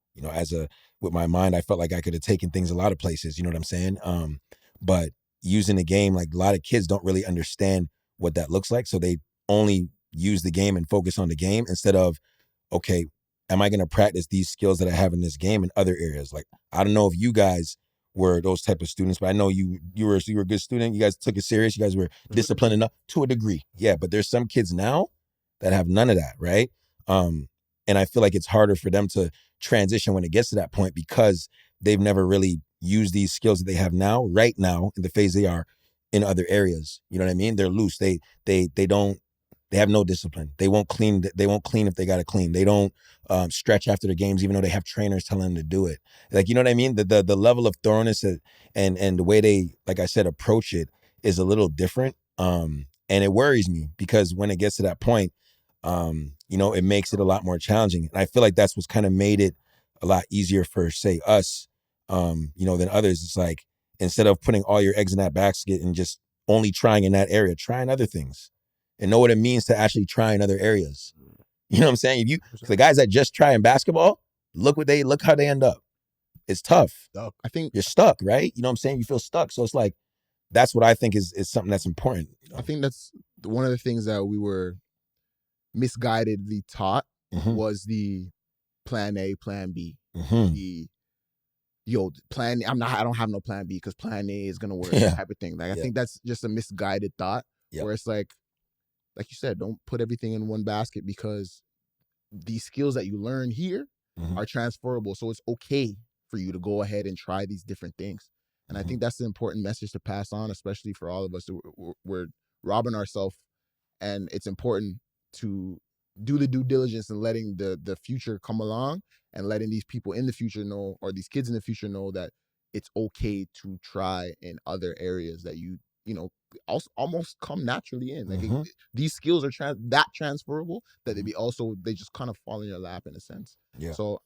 with my mind, I felt like I could have taken things a lot of places, you know what I'm saying? But using the game, like a lot of kids don't really understand what that looks like. So they only use the game and focus on the game instead of, okay, am I going to practice these skills that I have in this game in other areas? Like, I don't know if you guys were those type of students, but I know you were a good student. You guys took it serious. You guys were disciplined enough to a degree. Yeah, but there's some kids now that have none of that, right? And I feel like it's harder for them to transition when it gets to that point because they've never really used these skills that they have now, right now, in the phase they are in other areas. You know what I mean? They're loose. They have no discipline. They won't clean. They won't clean if they got to clean. They don't stretch after the games, even though they have trainers telling them to do it. Like, you know what I mean? The level of thoroughness and the way they, like I said, approach it is a little different. And it worries me because when it gets to that point, it makes it a lot more challenging. And I feel like that's what's kind of made it a lot easier for, say, us, than others. It's like, instead of putting all your eggs in that basket and just only trying in that area, try in other things and know what it means to actually try in other areas. You know what I'm saying? If the guys that just try in basketball, look how they end up. It's tough. I think you're stuck, right? You know what I'm saying? You feel stuck. So it's like, that's what I think is something that's important. I think that's one of the things that we were misguidedly taught was the plan A, plan B. yo, I don't have no plan B because plan A is gonna work type of thing. Like I think that's just a misguided thought where it's like you said, don't put everything in one basket because these skills that you learn here are transferable. So it's okay for you to go ahead and try these different things. And I think that's the important message to pass on, especially for all of us. We're robbing ourselves, and it's important to do the due diligence and letting the future come along and letting these people in the future know, or these kids in the future know, that it's okay to try in other areas that you know also almost come naturally in. Like these skills are that transferable that they just kind of fall in your lap in a sense. So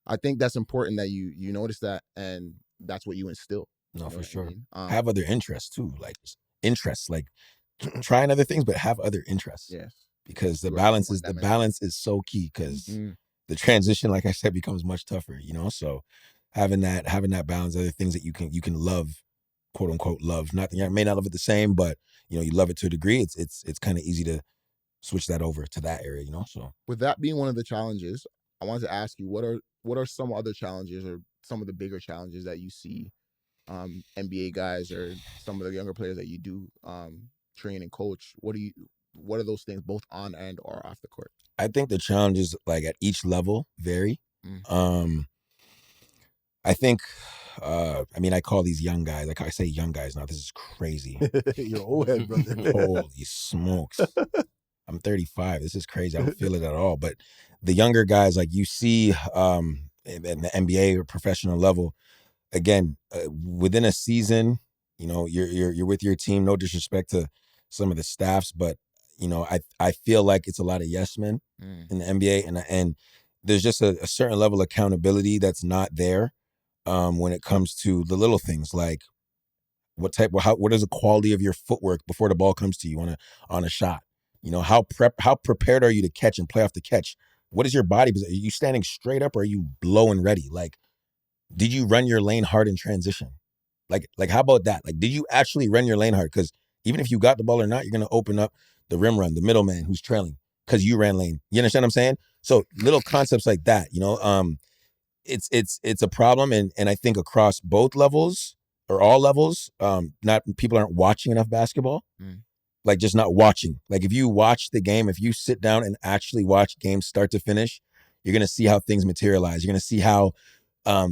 I think that's important that you notice that, and that's what you instill. No, for sure. Have other interests too, like trying other things, but have other interests. Yes. Because the balance is so key, because the transition, like I said, becomes much tougher, you know? So having that balance, other things that you can love, quote unquote love. Not that you may not love it the same, but you know, you love it to a degree. It's kind of easy to switch that over to that area, you know? So with that being one of the challenges, I wanted to ask you, what are some other challenges, or some of the bigger challenges that you see NBA guys or some of the younger players that you do train and coach? What are those things, both on and or off the court? I think the challenges, like at each level, vary. I think, I mean, I call these young guys, like I say young guys now, this is crazy. You're old head, brother. Holy smokes. I'm 35. This is crazy. I don't feel it at all. But the younger guys, like you see in the NBA or professional level, again, within a season, you know, you're with your team. No disrespect to some of the staffs, but you know, I feel like it's a lot of yes men in the NBA, and there's just a certain level of accountability that's not there when it comes to the little things, like what is the quality of your footwork before the ball comes to you on a shot. You know, how prepared are you to catch and play off the catch? What is your body? Are you standing straight up, or are you low and ready? Like, did you run your lane hard in transition? Like how about that? Like, did you actually run your lane hard? Because even if you got the ball or not, you're going to open up the rim run, the middleman who's trailing, because you ran lane. You understand what I'm saying? So little concepts like that, you know, it's a problem. And I think across both levels or all levels, people aren't watching enough basketball. Like just not watching. Like if you watch the game, if you sit down and actually watch games start to finish, you're going to see how things materialize. You're going to see how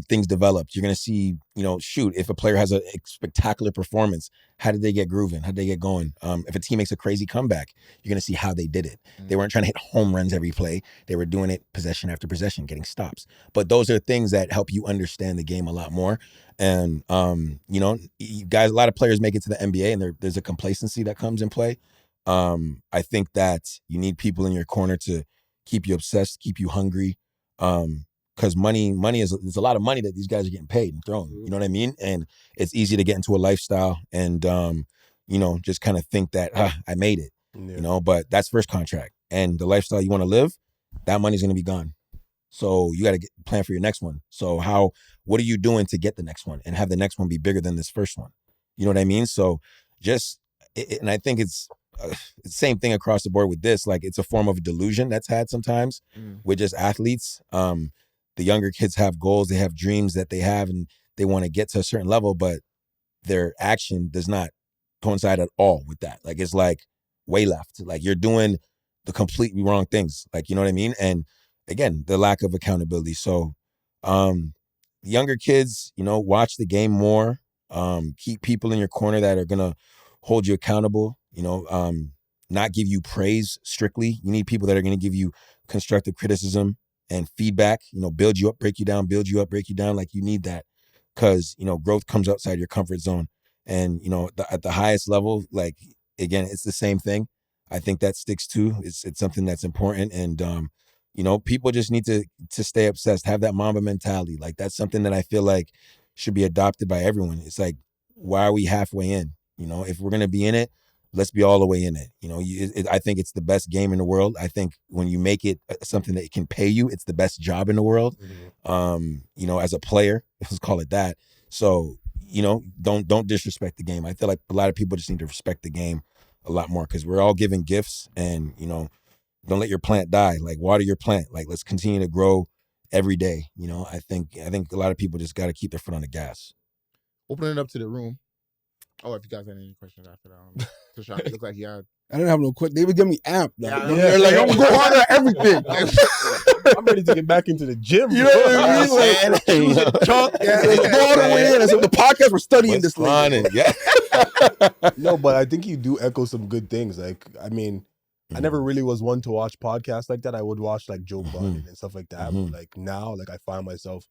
things developed. You're going to see, you know, if a player has a spectacular performance, how did they get grooving? How did they get going? If a team makes a crazy comeback, you're going to see how they did it. They weren't trying to hit home runs every play. They were doing it possession after possession, getting stops. But those are things that help you understand the game a lot more. And, you know, you guys, a lot of players make it to the NBA, and there's a complacency that comes in play. I think that you need people in your corner to keep you obsessed, keep you hungry. Because money there's a lot of money that these guys are getting paid and thrown. You know what I mean? And it's easy to get into a lifestyle and, you know, just kind of think that I made it, you know, but that's first contract. And the lifestyle you want to live, that money's going to be gone. So you got to plan for your next one. So what are you doing to get the next one and have the next one be bigger than this first one? You know what I mean? So and I think it's the same thing across the board with this. Like, it's a form of delusion that's had sometimes with just athletes. The younger kids have goals, they have dreams that they have, and they want to get to a certain level, but their action does not coincide at all with that. Like, it's like way left. Like, you're doing the completely wrong things. Like, you know what I mean? And again, the lack of accountability. So, younger kids, you know, watch the game more. Keep people in your corner that are gonna hold you accountable. You know, not give you praise strictly. You need people that are gonna give you constructive criticism and feedback, you know, build you up, break you down, build you up, break you down. Like, you need that, because, you know, growth comes outside your comfort zone. And, you know, at the highest level, like, again, it's the same thing. I think that sticks too. It's something that's important. And, you know, people just need to stay obsessed, have that Mamba mentality. Like, that's something that I feel like should be adopted by everyone. It's like, why are we halfway in? You know, if we're going to be in it, let's be all the way in it. You know, I think it's the best game in the world. I think when you make it something that can pay you, it's the best job in the world. You know, as a player, let's call it that. So, you know, don't disrespect the game. I feel like a lot of people just need to respect the game a lot more, because we're all given gifts, and, you know, don't let your plant die. Like, water your plant. Like, let's continue to grow every day. You know, I think a lot of people just got to keep their foot on the gas. Opening it up to the room. Oh, if you guys had any questions after that, Tychon, it looked like you had. I didn't have no quick. They would get me amped. Yeah, Like I'm gonna go hard at everything. I'm ready to get back into the gym. You know what I mean? Like, shoes and chunk. Let's go all the way in. And so the podcast, we're studying this running. Yeah. No, but I think you do echo some good things. Like, I mean, I never really was one to watch podcasts like that. I would watch like Joe Budden and stuff like that. But like now, like I find myself,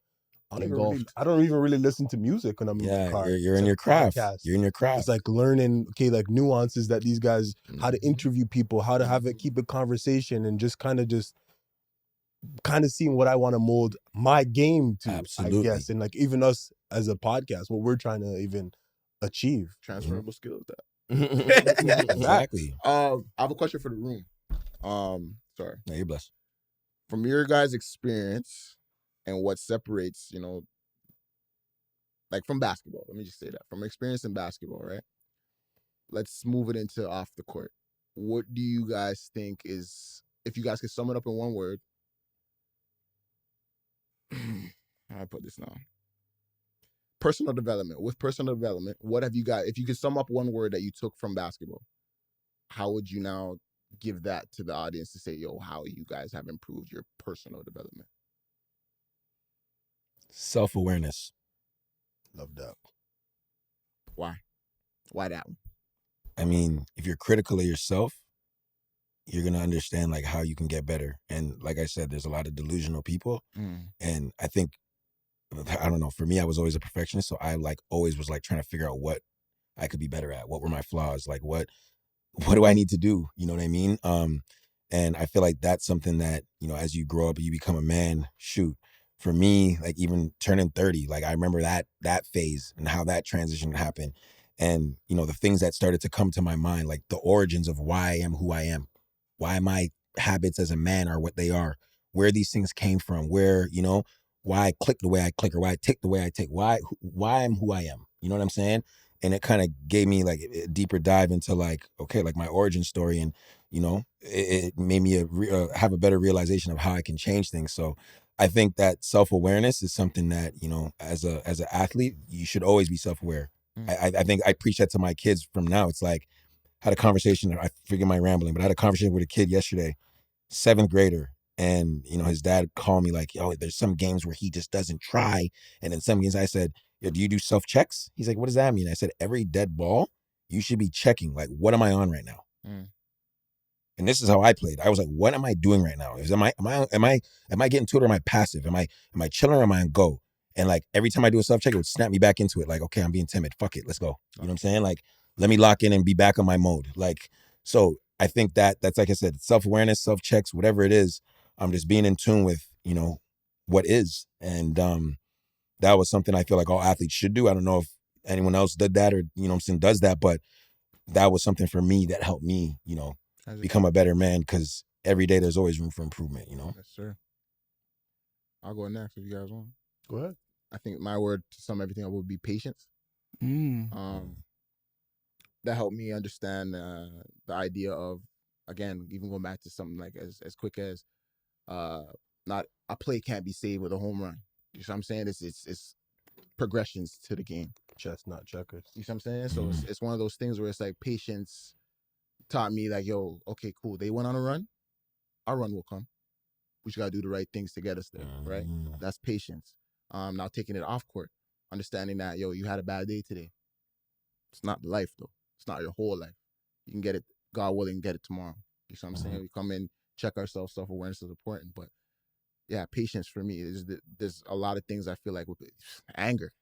I don't even really listen to music when I'm in the car. You're in your craft. You're in your craft. It's like learning, like nuances that these guys, how to interview people, how to have it, keep a conversation, and just kind of seeing what I want to mold my game to. Absolutely. I guess, and like even us as a podcast, what we're trying to even achieve. Transferable skills. Exactly. I have a question for the room. Sorry. No, you're blessed. From your guys' experience and what separates, like from basketball, let me just say that. From experience in basketball, right? Let's move it into off the court. What do you guys think is, if you guys could sum it up in one word, how do I put this now? Personal development. With personal development, what have you got? If you could sum up one word that you took from basketball, how would you now give that to the audience to say, yo, how you guys have improved your personal development? Self-awareness. Love that. Why? Why that one? I mean, if you're critical of yourself, you're going to understand like how you can get better. And like I said, there's a lot of delusional people. And I think, I don't know, for me, I was always a perfectionist. So I like always was like trying to figure out what I could be better at. What were my flaws? Like what do I need to do? You know what I mean? And I feel like that's something that, as you grow up and you become a man, for me, like even turning 30, like I remember that phase and how that transition happened. And, the things that started to come to my mind, like the origins of why I am who I am, why my habits as a man are what they are, where these things came from, where, why I click the way I click or why I tick the way I tick, why I'm who I am. You know what I'm saying? And it kind of gave me like a deeper dive into like, okay, like my origin story. And, it made me have a better realization of how I can change things. So I think that self-awareness is something that, as an athlete, you should always be self-aware. I think I preach that to my kids from now. It's like, had a conversation, I forget my rambling, but I had a conversation with a kid yesterday, 7th grader. And, his dad called me like, yo, there's some games where he just doesn't try. And then some games I said, yo, do you do self-checks? He's like, what does that mean? I said, every dead ball, you should be checking. Like, what am I on right now? And this is how I played. I was like, what am I doing right now? Am I getting to it or am I passive? Am I chilling or am I on go? And like every time I do a self-check, it would snap me back into it. Like, okay, I'm being timid. Fuck it. Let's go. You know what I'm saying? Like, let me lock in and be back on my mode. Like, so I think that's like I said, self-awareness, self-checks, whatever it is, I'm just being in tune with, what is. And that was something I feel like all athletes should do. I don't know if anyone else did that or, does that, but that was something for me that helped me, become a better man, because every day there's always room for improvement, Yes, sir. I'll go next if you guys want. Go ahead. I think my word to sum everything up would be patience. That helped me understand the idea of, again, even going back to something like as quick as not a play can't be saved with a home run. You know what I'm saying? It's progressions to the game. Chess, not checkers. You know what I'm saying? So it's one of those things where it's like patience taught me like, yo, okay, cool. They went on a run. Our run will come. We just got to do the right things to get us there, right? That's patience. Now taking it off court, understanding that, yo, you had a bad day today. It's not life, though. It's not your whole life. You can get it, God willing, get it tomorrow. You know what I'm saying? We come in, check ourselves, self-awareness is important. But yeah, patience for me is there's a lot of things I feel like with anger,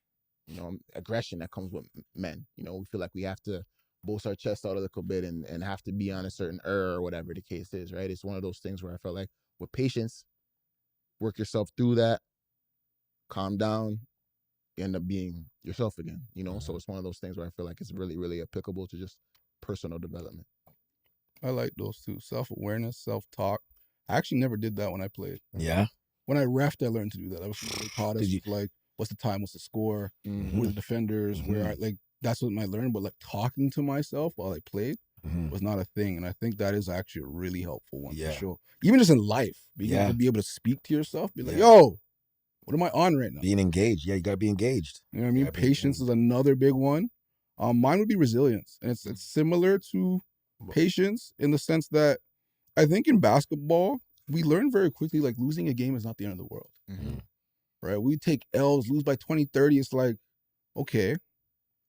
aggression that comes with men. We feel like we have to boast our chest out a little bit and have to be on a certain or whatever the case is, right? It's one of those things where I felt like with patience, work yourself through that, calm down, you end up being yourself again, So it's one of those things where I feel like it's really, really applicable to just personal development. I like those two. Self-awareness, self-talk. I actually never did that when I played. Yeah. When I refed, I learned to do that. I was really taught us like, what's the time, what's the score, who are the defenders, where I like, that's what I learned. But like talking to myself while I played, was not a thing. And I think that is actually a really helpful one for sure. Even just in life, being able to be able to speak to yourself, be like, yo, what am I on right now? Being engaged. Yeah, you got to be engaged. You know what I mean? Patience is another big one. Mine would be resilience. And it's similar to patience in the sense that I think in basketball, we learn very quickly, like losing a game is not the end of the world. Right? We take L's, lose by 20, 30. It's like, okay,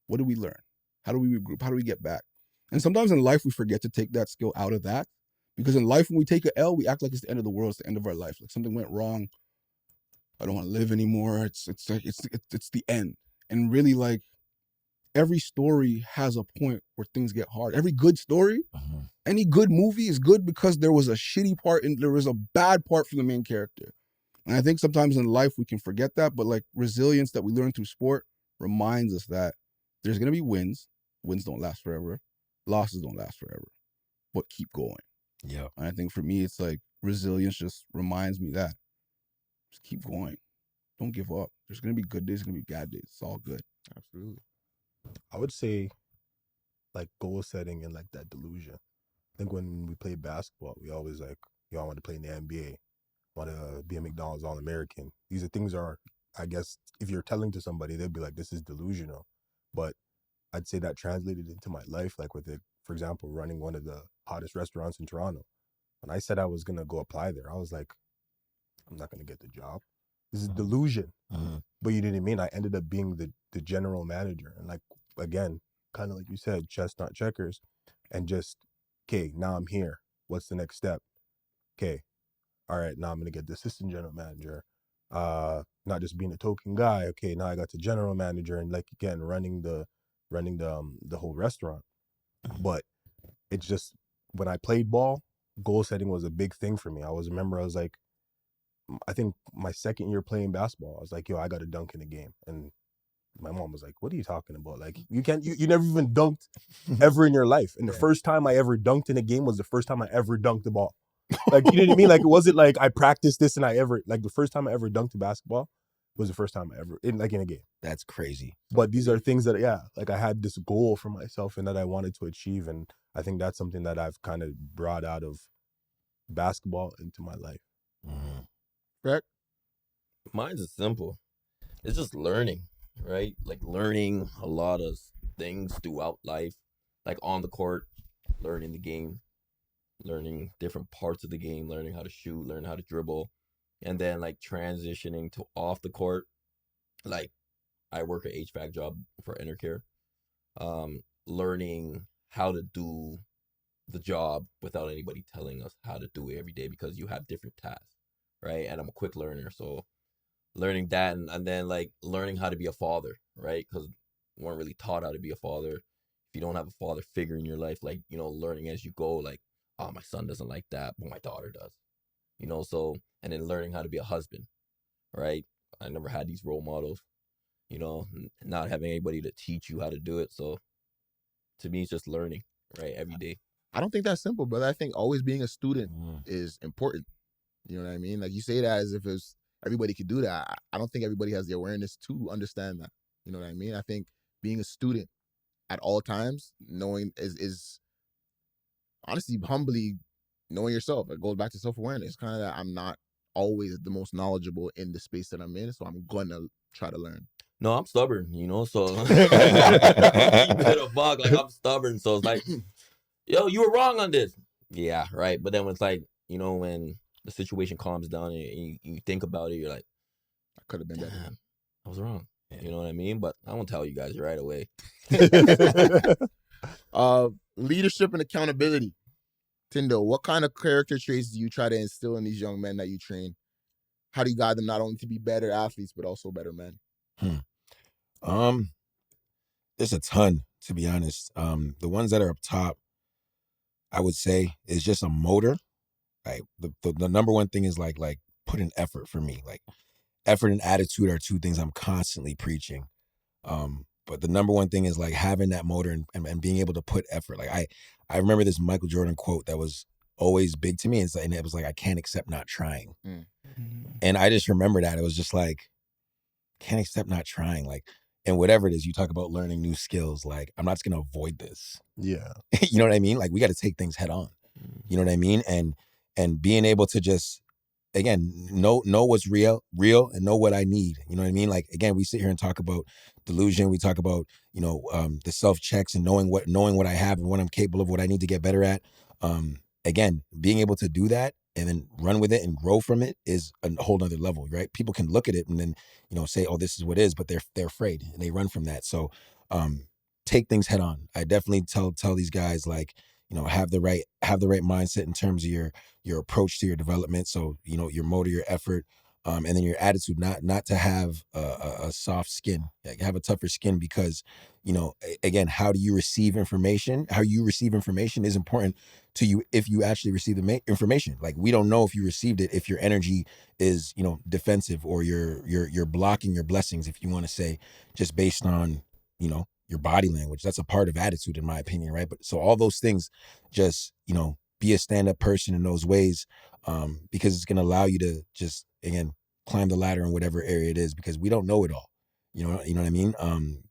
what do we learn? How do we regroup? How do we get back? And sometimes in life, we forget to take that skill out of that. Because in life, when we take an L, we act like it's the end of the world. It's the end of our life. Like something went wrong. I don't want to live anymore. It's the end. And really, like, every story has a point where things get hard. Every good story, any good movie is good because there was a shitty part and there was a bad part for the main character. And I think sometimes in life we can forget that, but like resilience that we learn through sport reminds us that there's going to be wins. Wins don't last forever. Losses don't last forever. But keep going. Yeah. And I think for me, it's like resilience just reminds me that. Just keep going. Don't give up. There's going to be good days, there's going to be bad days. It's all good. Absolutely. I would say like goal setting and like that delusion. I think when we played basketball, we always like, y'all want to play in the NBA, want to be a McDonald's All-American. These are things I guess, if you're telling to somebody, they'd be like, this is delusional. But I'd say that translated into my life, like with it, for example, running one of the hottest restaurants in Toronto. When I said I was going to go apply there, I was like, I'm not going to get the job. This is delusion. But you know what I mean? I ended up being the general manager. And like, again, kind of like you said, chess, not checkers. And just, okay, now I'm here. What's the next step? Okay, all right, now I'm going to get the assistant general manager. Not just being a token guy. Okay, now I got the general manager and like, again, running the whole restaurant. But it's just, when I played ball, goal setting was a big thing for me. I was like, I think my second year playing basketball, I was like, yo, I got to dunk in a game. And my mom was like, what are you talking about? Like, you never even dunked ever in your life. And the first time I ever dunked in a game was the first time I ever dunked the ball. Like, you know what I mean? Like, it wasn't like I practiced this and the first time I ever dunked a basketball was the first time I ever, in a game. That's crazy. But these are things that, like I had this goal for myself and that I wanted to achieve. And I think that's something that I've kind of brought out of basketball into my life. Correct? Mine's is simple. It's just learning, right? Like learning a lot of things throughout life, like on the court, learning the game, learning different parts of the game, learning how to shoot, learning how to dribble, and then like transitioning to off the court. Like I work an HVAC job for Intercare, learning how to do the job without anybody telling us how to do it every day because you have different tasks, right? And I'm a quick learner, so learning that and then like learning how to be a father, right? Because we weren't really taught how to be a father. If you don't have a father figure in your life, like, you know, learning as you go, like, oh, my son doesn't like that, but my daughter does, you know. So, and then learning how to be a husband, right? I never had these role models, you know, not having anybody to teach you how to do it. So to me, it's just learning, right, every day. I don't think that's simple, but I think always being a student is important. You know what I mean? Like, you say that as if it's everybody could do that. I don't think everybody has the awareness to understand that. You know what I mean? I think being a student at all times, knowing is honestly, humbly knowing yourself. It goes back to self-awareness. Kind of that I'm not always the most knowledgeable in the space that I'm in, so I'm gonna try to learn. No, I'm stubborn, you know, so keep it a bug. Like, I'm stubborn, so it's like, yo, you were wrong on this. Yeah, right. But then when it's like, you know, when the situation calms down and you think about it, you're like, I could have been better. I was wrong. You know what I mean? But I won't tell you guys right away. Leadership and accountability. Tindale, what kind of character traits do you try to instill in these young men that you train? How do you guide them not only to be better athletes, but also better men? There's a ton, to be honest. The ones that are up top, I would say, is just a motor. Like the number one thing is like put in effort for me. Like effort and attitude are two things I'm constantly preaching. But the number one thing is like having that motor and being able to put effort. Like I remember this Michael Jordan quote that was always big to me. And it was like, I can't accept not trying. And I just remember that. It was just like, can't accept not trying. Like, and whatever it is, you talk about learning new skills. Like, I'm not just going to avoid this. Yeah. You know what I mean? Like, we got to take things head on. You know what I mean? And being able to just, again, know what's real, and know what I need. You know what I mean? Like, again, we sit here and talk about delusion. We talk about, the self checks and knowing what I have and what I'm capable of, what I need to get better at. Again, being able to do that and then run with it and grow from it is a whole nother level, right? People can look at it and then, say, oh, this is what it is, but they're afraid and they run from that. So, take things head on. I definitely tell these guys, like, have the right mindset in terms of your approach to your development. So, your motor, your effort, and then your attitude, not to have a soft skin, like have a tougher skin, because, again, how you receive information is important to you if you actually receive the information. Like, we don't know if you received it, if your energy is, defensive, or you're blocking your blessings, if you want to say, just based on, your body language. That's a part of attitude, in my opinion, right? But so all those things, just, be a stand-up person in those ways, because it's going to allow you to just, again, climb the ladder in whatever area it is, because we don't know it all. You know what I mean?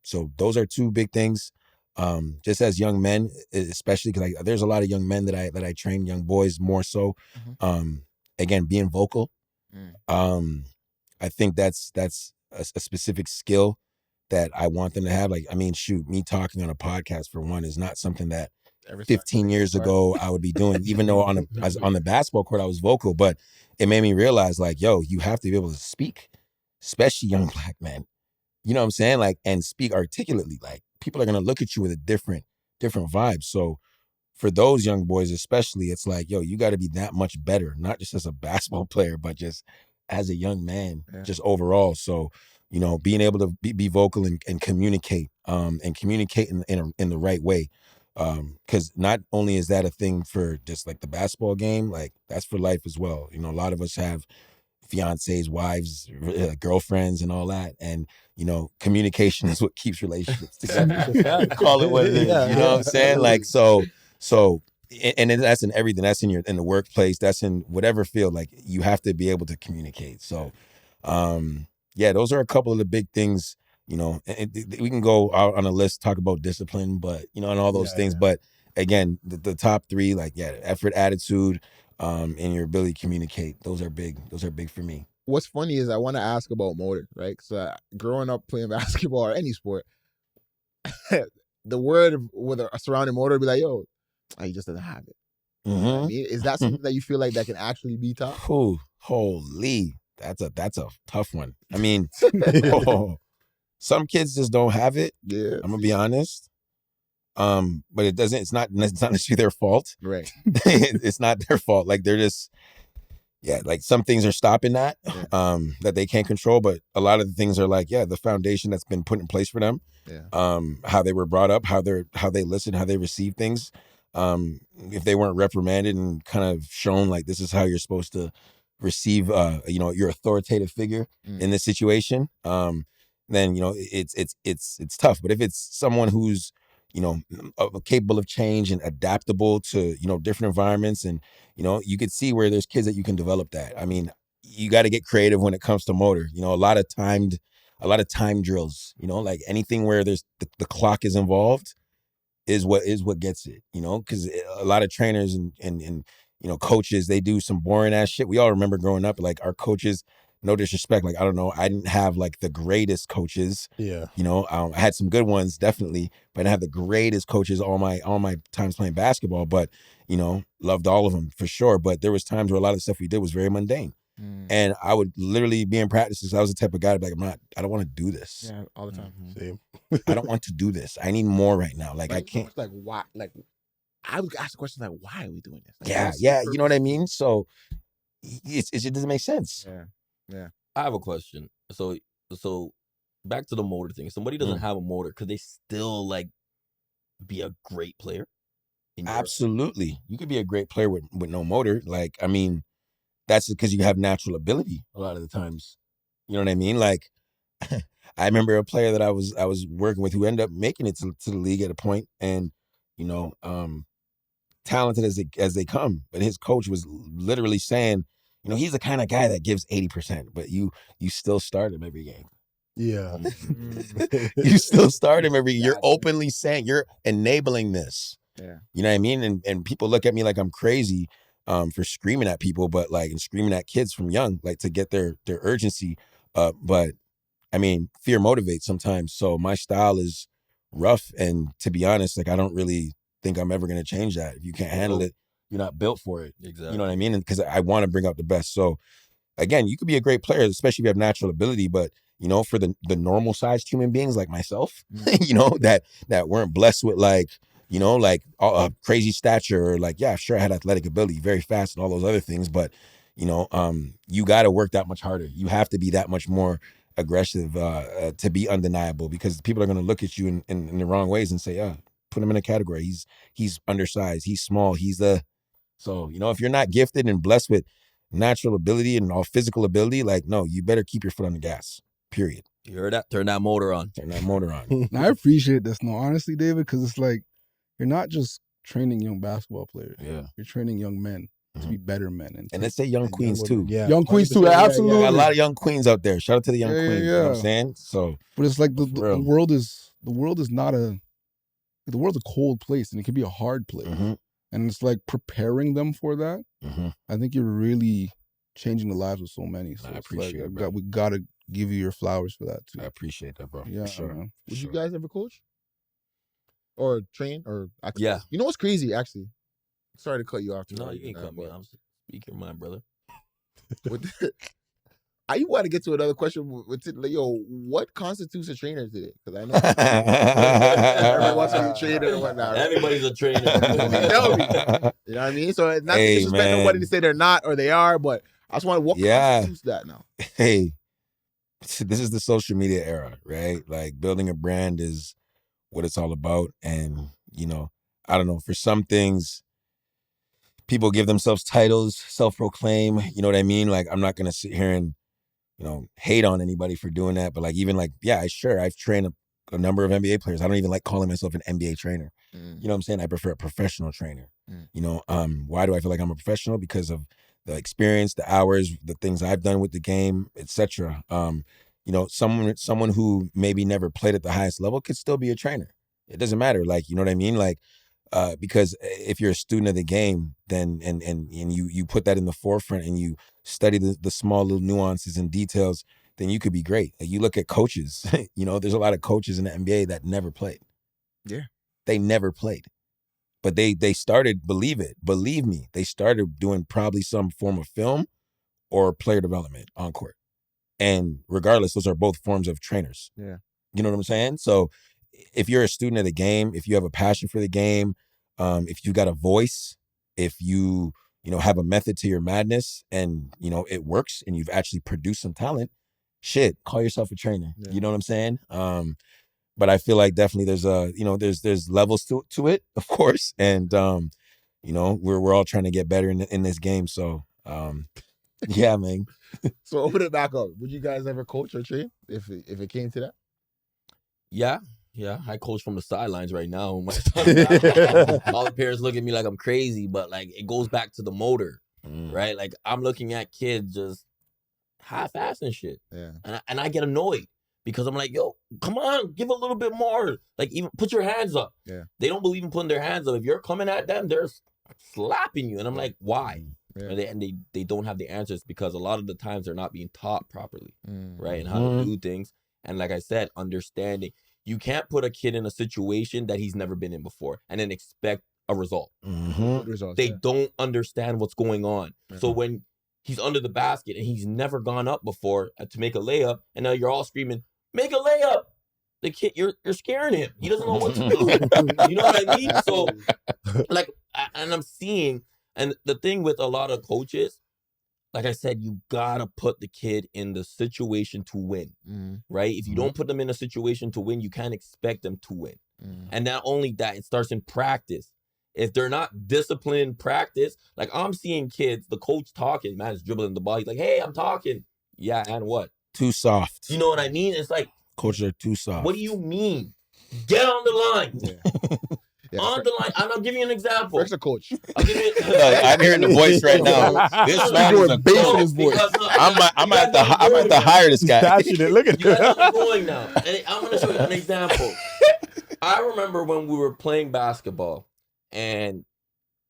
So those are two big things. Just as young men, especially because there's a lot of young men that I train, young boys more so. Again, being vocal. I think that's a specific skill that I want them to have. Like, I mean, shoot, me talking on a podcast, for one, is not something that 15 years ago I would be doing, even though on the basketball court I was vocal. But it made me realize, like, yo, you have to be able to speak, especially young black men. You know what I'm saying? Like, and speak articulately. Like, people are gonna look at you with a different vibe. So for those young boys especially, it's like, yo, you got to be that much better, not just as a basketball player, but just as a young man, just overall. So, being able to be vocal and communicate, and communicate in the right way. Because not only is that a thing for just like the basketball game, like that's for life as well. A lot of us have fiancés, wives, girlfriends, and all that. And, communication is what keeps relationships together. Call it what it is. You know what I'm saying? Like, so, and that's in everything. That's in the workplace. That's in whatever field. Like, you have to be able to communicate. So, those are a couple of the big things. And we can go out on a list, talk about discipline, but, and all those things. But again, the top three, like, effort, attitude, and your ability to communicate. Those are big for me. What's funny is I want to ask about motor, right? So growing up playing basketball or any sport, the word with a surrounding motor would be like, yo, he just doesn't have it. You know what I mean? Is that something that you feel like that can actually be taught? Ooh, holy, that's a tough one. I mean, some kids just don't have it. Yeah, I'm gonna be honest. But it's not necessarily their fault. Right. It's not their fault. Like, they're just, like, some things are stopping that, that they can't control. But a lot of the things are like, the foundation that's been put in place for them. Yeah. How they were brought up, how they listen, how they receive things. If they weren't reprimanded and kind of shown, like, this is how you're supposed to receive, your authoritative figure in this situation, then, it's tough. But if it's someone who's, capable of change and adaptable to, different environments, and, you could see where there's kids that you can develop that. I mean, you got to get creative when it comes to motor. A lot of time drills. Like, anything where there's the clock is involved is what gets it. Because a lot of trainers and coaches, they do some boring ass shit. We all remember growing up, like, our coaches. No disrespect, like, I don't know, I didn't have like the greatest coaches. Yeah. I had some good ones, definitely, but I didn't have the greatest coaches all my times playing basketball. But, loved all of them for sure. But there was times where a lot of the stuff we did was very mundane. And I would literally be in practices. I was the type of guy to be like, I don't want to do this. Yeah, all the time. Same. I don't want to do this. I need more right now. Like, I can't. Like, why? Like, I would ask the question, like, why are we doing this? Like, you know what I mean? So it doesn't make sense. Yeah. I have a question. So back to the motor thing. Somebody doesn't have a motor, could they still, like, be a great player? Absolutely. You could be a great player with no motor. Like, I mean, that's because you have natural ability a lot of the times. You know what I mean? Like, I remember a player that I was working with who ended up making it to the league at a point, and, talented as they come. But his coach was literally saying, he's the kind of guy that gives 80%, but you still start him every game. Yeah. You still start him every year. You're openly saying, you're enabling this. Yeah. You know what I mean? And people look at me like I'm crazy for screaming at people, but like, and screaming at kids from young, like to get their urgency. But I mean, fear motivates sometimes. So my style is rough. And to be honest, like, I don't really think I'm ever going to change that. If you can't handle it, you're not built for it. Exactly. You know what I mean? Because I want to bring out the best. So again, you could be a great player, especially if you have natural ability, but you know, for the normal sized human beings like myself, you know, that weren't blessed with like, you know, like crazy stature or like, yeah, sure, I had athletic ability, very fast and all those other things, but you know, you got to work that much harder. You have to be that much more aggressive to be undeniable, because people are going to look at you in the wrong ways and say, put him in a category. He's undersized. He's small. So, you know, if you're not gifted and blessed with natural ability and all physical ability, like, no, you better keep your foot on the gas, period. You heard that? Turn that motor on. Turn that motor on. Now, I appreciate this, no, honestly, David, because it's like, you're not just training young basketball players. Yeah. You're training young men to be better men. And let's say young queens too. Yeah. Young queens too, absolutely. Got a lot of young queens out there. Shout out to the young queens. You know what I'm saying? So, but it's like the world is not the world's a cold place, and it can be a hard place. And it's like preparing them for that. I think you're really changing the lives of so many. So I appreciate it. We gotta give you your flowers for that too. I appreciate that, bro. Yeah, for sure. Man. Would you guys ever coach or train or actually? Yeah. You know what's crazy? Actually, sorry to cut you off. No, you ain't cut me off. Speak your mind, brother. I want to get to another question. What constitutes a trainer today? Because I know everyone wants to be a trainer and whatnot. Right? Everybody's a trainer. Tell me. You know what I mean? So not to disrespect nobody to say they're not or they are, but I just want to, what constitutes that now? Hey, this is the social media era, right? Like, building a brand is what it's all about. And, you know, I don't know, for some things, people give themselves titles, self-proclaim, you know what I mean? Like, I'm not going to sit here and, you know, hate on anybody for doing that. But like, even like, yeah, I've trained a number of NBA players. I don't even like calling myself an NBA trainer. You know what I'm saying? I prefer a professional trainer. You know, why do I feel like I'm a professional? Because of the experience, the hours, the things I've done with the game, etc. You know, someone who maybe never played at the highest level could still be a trainer. It doesn't matter. Like, you know what I mean? Like, because if you're a student of the game, then and you put that in the forefront and you study the small little nuances and details, then you could be great. Like, you look at coaches, you know, there's a lot of coaches in the NBA that never played. Yeah. They never played. But they started, believe me, they started doing probably some form of film or player development on court. And regardless, those are both forms of trainers. Yeah. You know what I'm saying? So if you're a student of the game, if you have a passion for the game, if you got a voice, if you know, have a method to your madness and, you know, it works and you've actually produced some talent, shit, call yourself a trainer. Yeah. You know what I'm saying? But I feel like definitely there's there's levels to it, of course. And, you know, we're all trying to get better in this game. So, yeah, man. So open it back up. Would you guys ever coach or train if it came to that? Yeah, I coach from the sidelines right now. All the parents look at me like I'm crazy, but like, it goes back to the motor, right? Like, I'm looking at kids just half-assing shit, and I get annoyed because I'm like, yo, come on, give a little bit more. Like, even put your hands up. Yeah, they don't believe in putting their hands up. If you're coming at them, they're slapping you, and I'm like, why? Yeah. And they don't have the answers because a lot of the times they're not being taught properly, right? And how to do things. And like I said, understanding. You can't put a kid in a situation that he's never been in before and then expect a result. They don't understand what's going on. So when he's under the basket and he's never gone up before to make a layup, and now you're all screaming, make a layup. The kid, you're scaring him. He doesn't know what to do. You know what I mean? So, like, and I'm seeing, and the thing with a lot of coaches, like I said, you gotta put the kid in the situation to win, right? If you don't put them in a situation to win, you can't expect them to win. And not only that, it starts in practice. If they're not disciplined practice, like I'm seeing kids, the coach talking, man is dribbling the ball. He's like, hey, I'm talking. Yeah, and what? Too soft. You know what I mean? It's like, coaches are too soft. What do you mean? Get on the line. on the line. And I'll give you an example. First a coach. I'll give you. I'm hearing the voice right now. This man is a bass in his voice. I'm at the hire this guy. Passionate. Look at you guys are going now. And I'm going to show you an example. I remember when we were playing basketball and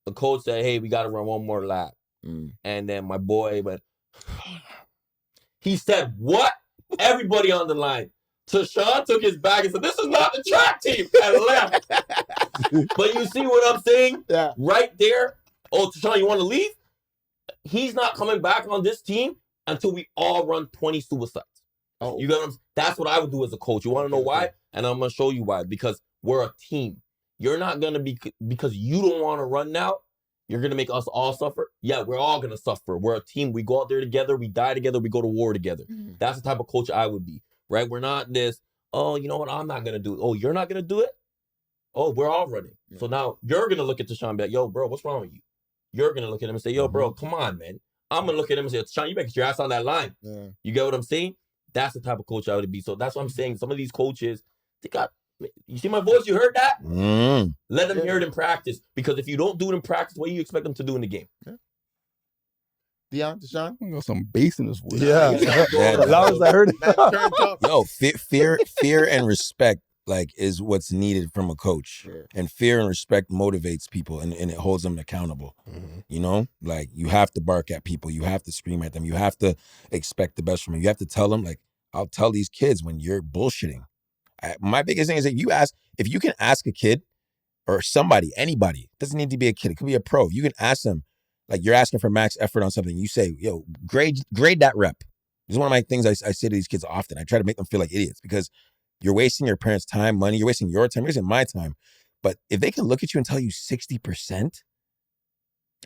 the coach said, hey, we got to run one more lap. And then my boy went, he said, what? Everybody on the line. Tychon took his bag and said, this is not the track team, and left. But you see what I'm saying? Yeah. Right there. Oh, Tychon, you want to leave? He's not coming back on this team until we all run 20 suicides. Oh. You got what I'm saying? That's what I would do as a coach. You want to know why? And I'm going to show you why. Because we're a team. You're not going to be, because you don't want to run now, you're going to make us all suffer? Yeah, we're all going to suffer. We're a team. We go out there together. We die together. We go to war together. That's the type of coach I would be, right? We're not this, oh, you know what? I'm not going to do it. Oh, you're not going to do it? Oh, we're all running. So now you're going to look at Tychon and be like, yo, bro, what's wrong with you? You're going to look at him and say, yo, bro, come on, man. I'm going to look at him and say, Tychon, you better get your ass on that line. Yeah. You get what I'm saying? That's the type of coach I would be. So that's what I'm saying. Some of these coaches, they got, you see my voice? You heard that? Let them hear it in practice. Because if you don't do it in practice, what do you expect them to do in the game? Theon, Tychon? I got some bass in his voice. Yeah. As long as I heard it. Yo, fear and respect is what's needed from a coach. Yeah. And fear and respect motivates people and it holds them accountable. You know, like you have to bark at people. You have to scream at them. You have to expect the best from them. You have to tell them, like, I'll tell these kids when you're bullshitting. My biggest thing is that if you can ask a kid or somebody, anybody, it doesn't need to be a kid, it could be a pro. You can ask them, like you're asking for max effort on something. You say, yo, grade that rep. This is one of my things I say to these kids often. I try to make them feel like idiots because you're wasting your parents' time, money. You're wasting your time. You're wasting my time. But if they can look at you and tell you 60%.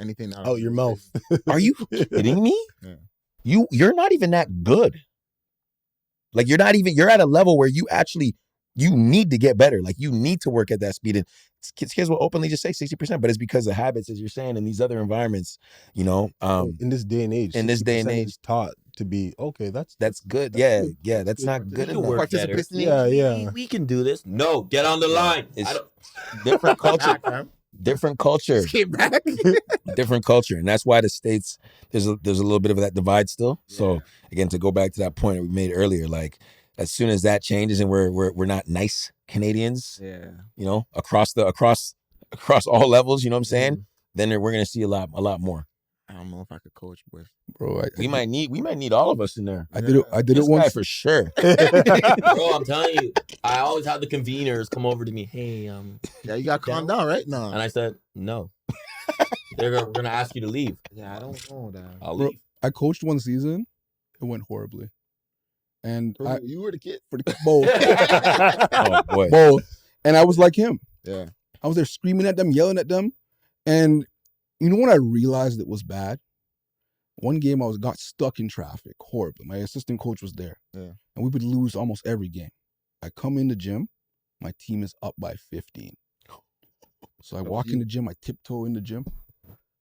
Anything out out your mouth. Are you kidding me? Yeah. You're not even that good. Like you're at a level where you need to get better. Like you need to work at that speed. And kids will openly just say 60%, but it's because of habits, as you're saying, in these other environments, you know. In this day and age. In this day and age. Taught to be, okay, that's good. That's yeah, that's not good enough. Work better. Yeah. We can do this. No, get on the line. It's different culture. Different culture. Came back. Different culture. And that's why the States, there's a little bit of that divide still. Yeah. So again, to go back to that point that we made earlier, like as soon as that changes and we're not nice Canadians, you know, across all levels, you know what I'm saying? Then we're gonna see a lot more. I don't know if I could coach, boys. Bro, we might need all of us in there. I did it once for sure. Bro, I'm telling you, I always have the conveners come over to me. Hey, yeah, you got to calm down, right? No. And I said, no. We're gonna ask you to leave. Yeah, I don't know that. I'll leave. I coached one season. It went horribly. And you were the kid for the both. Oh boy, both. And I was like him. Yeah, I was there screaming at them, yelling at them, and you know when I realized it was bad? One game I got stuck in traffic horribly. My assistant coach was there, and we would lose almost every game. I come in the gym, my team is up by 15. So I walk in the gym, I tiptoe in the gym.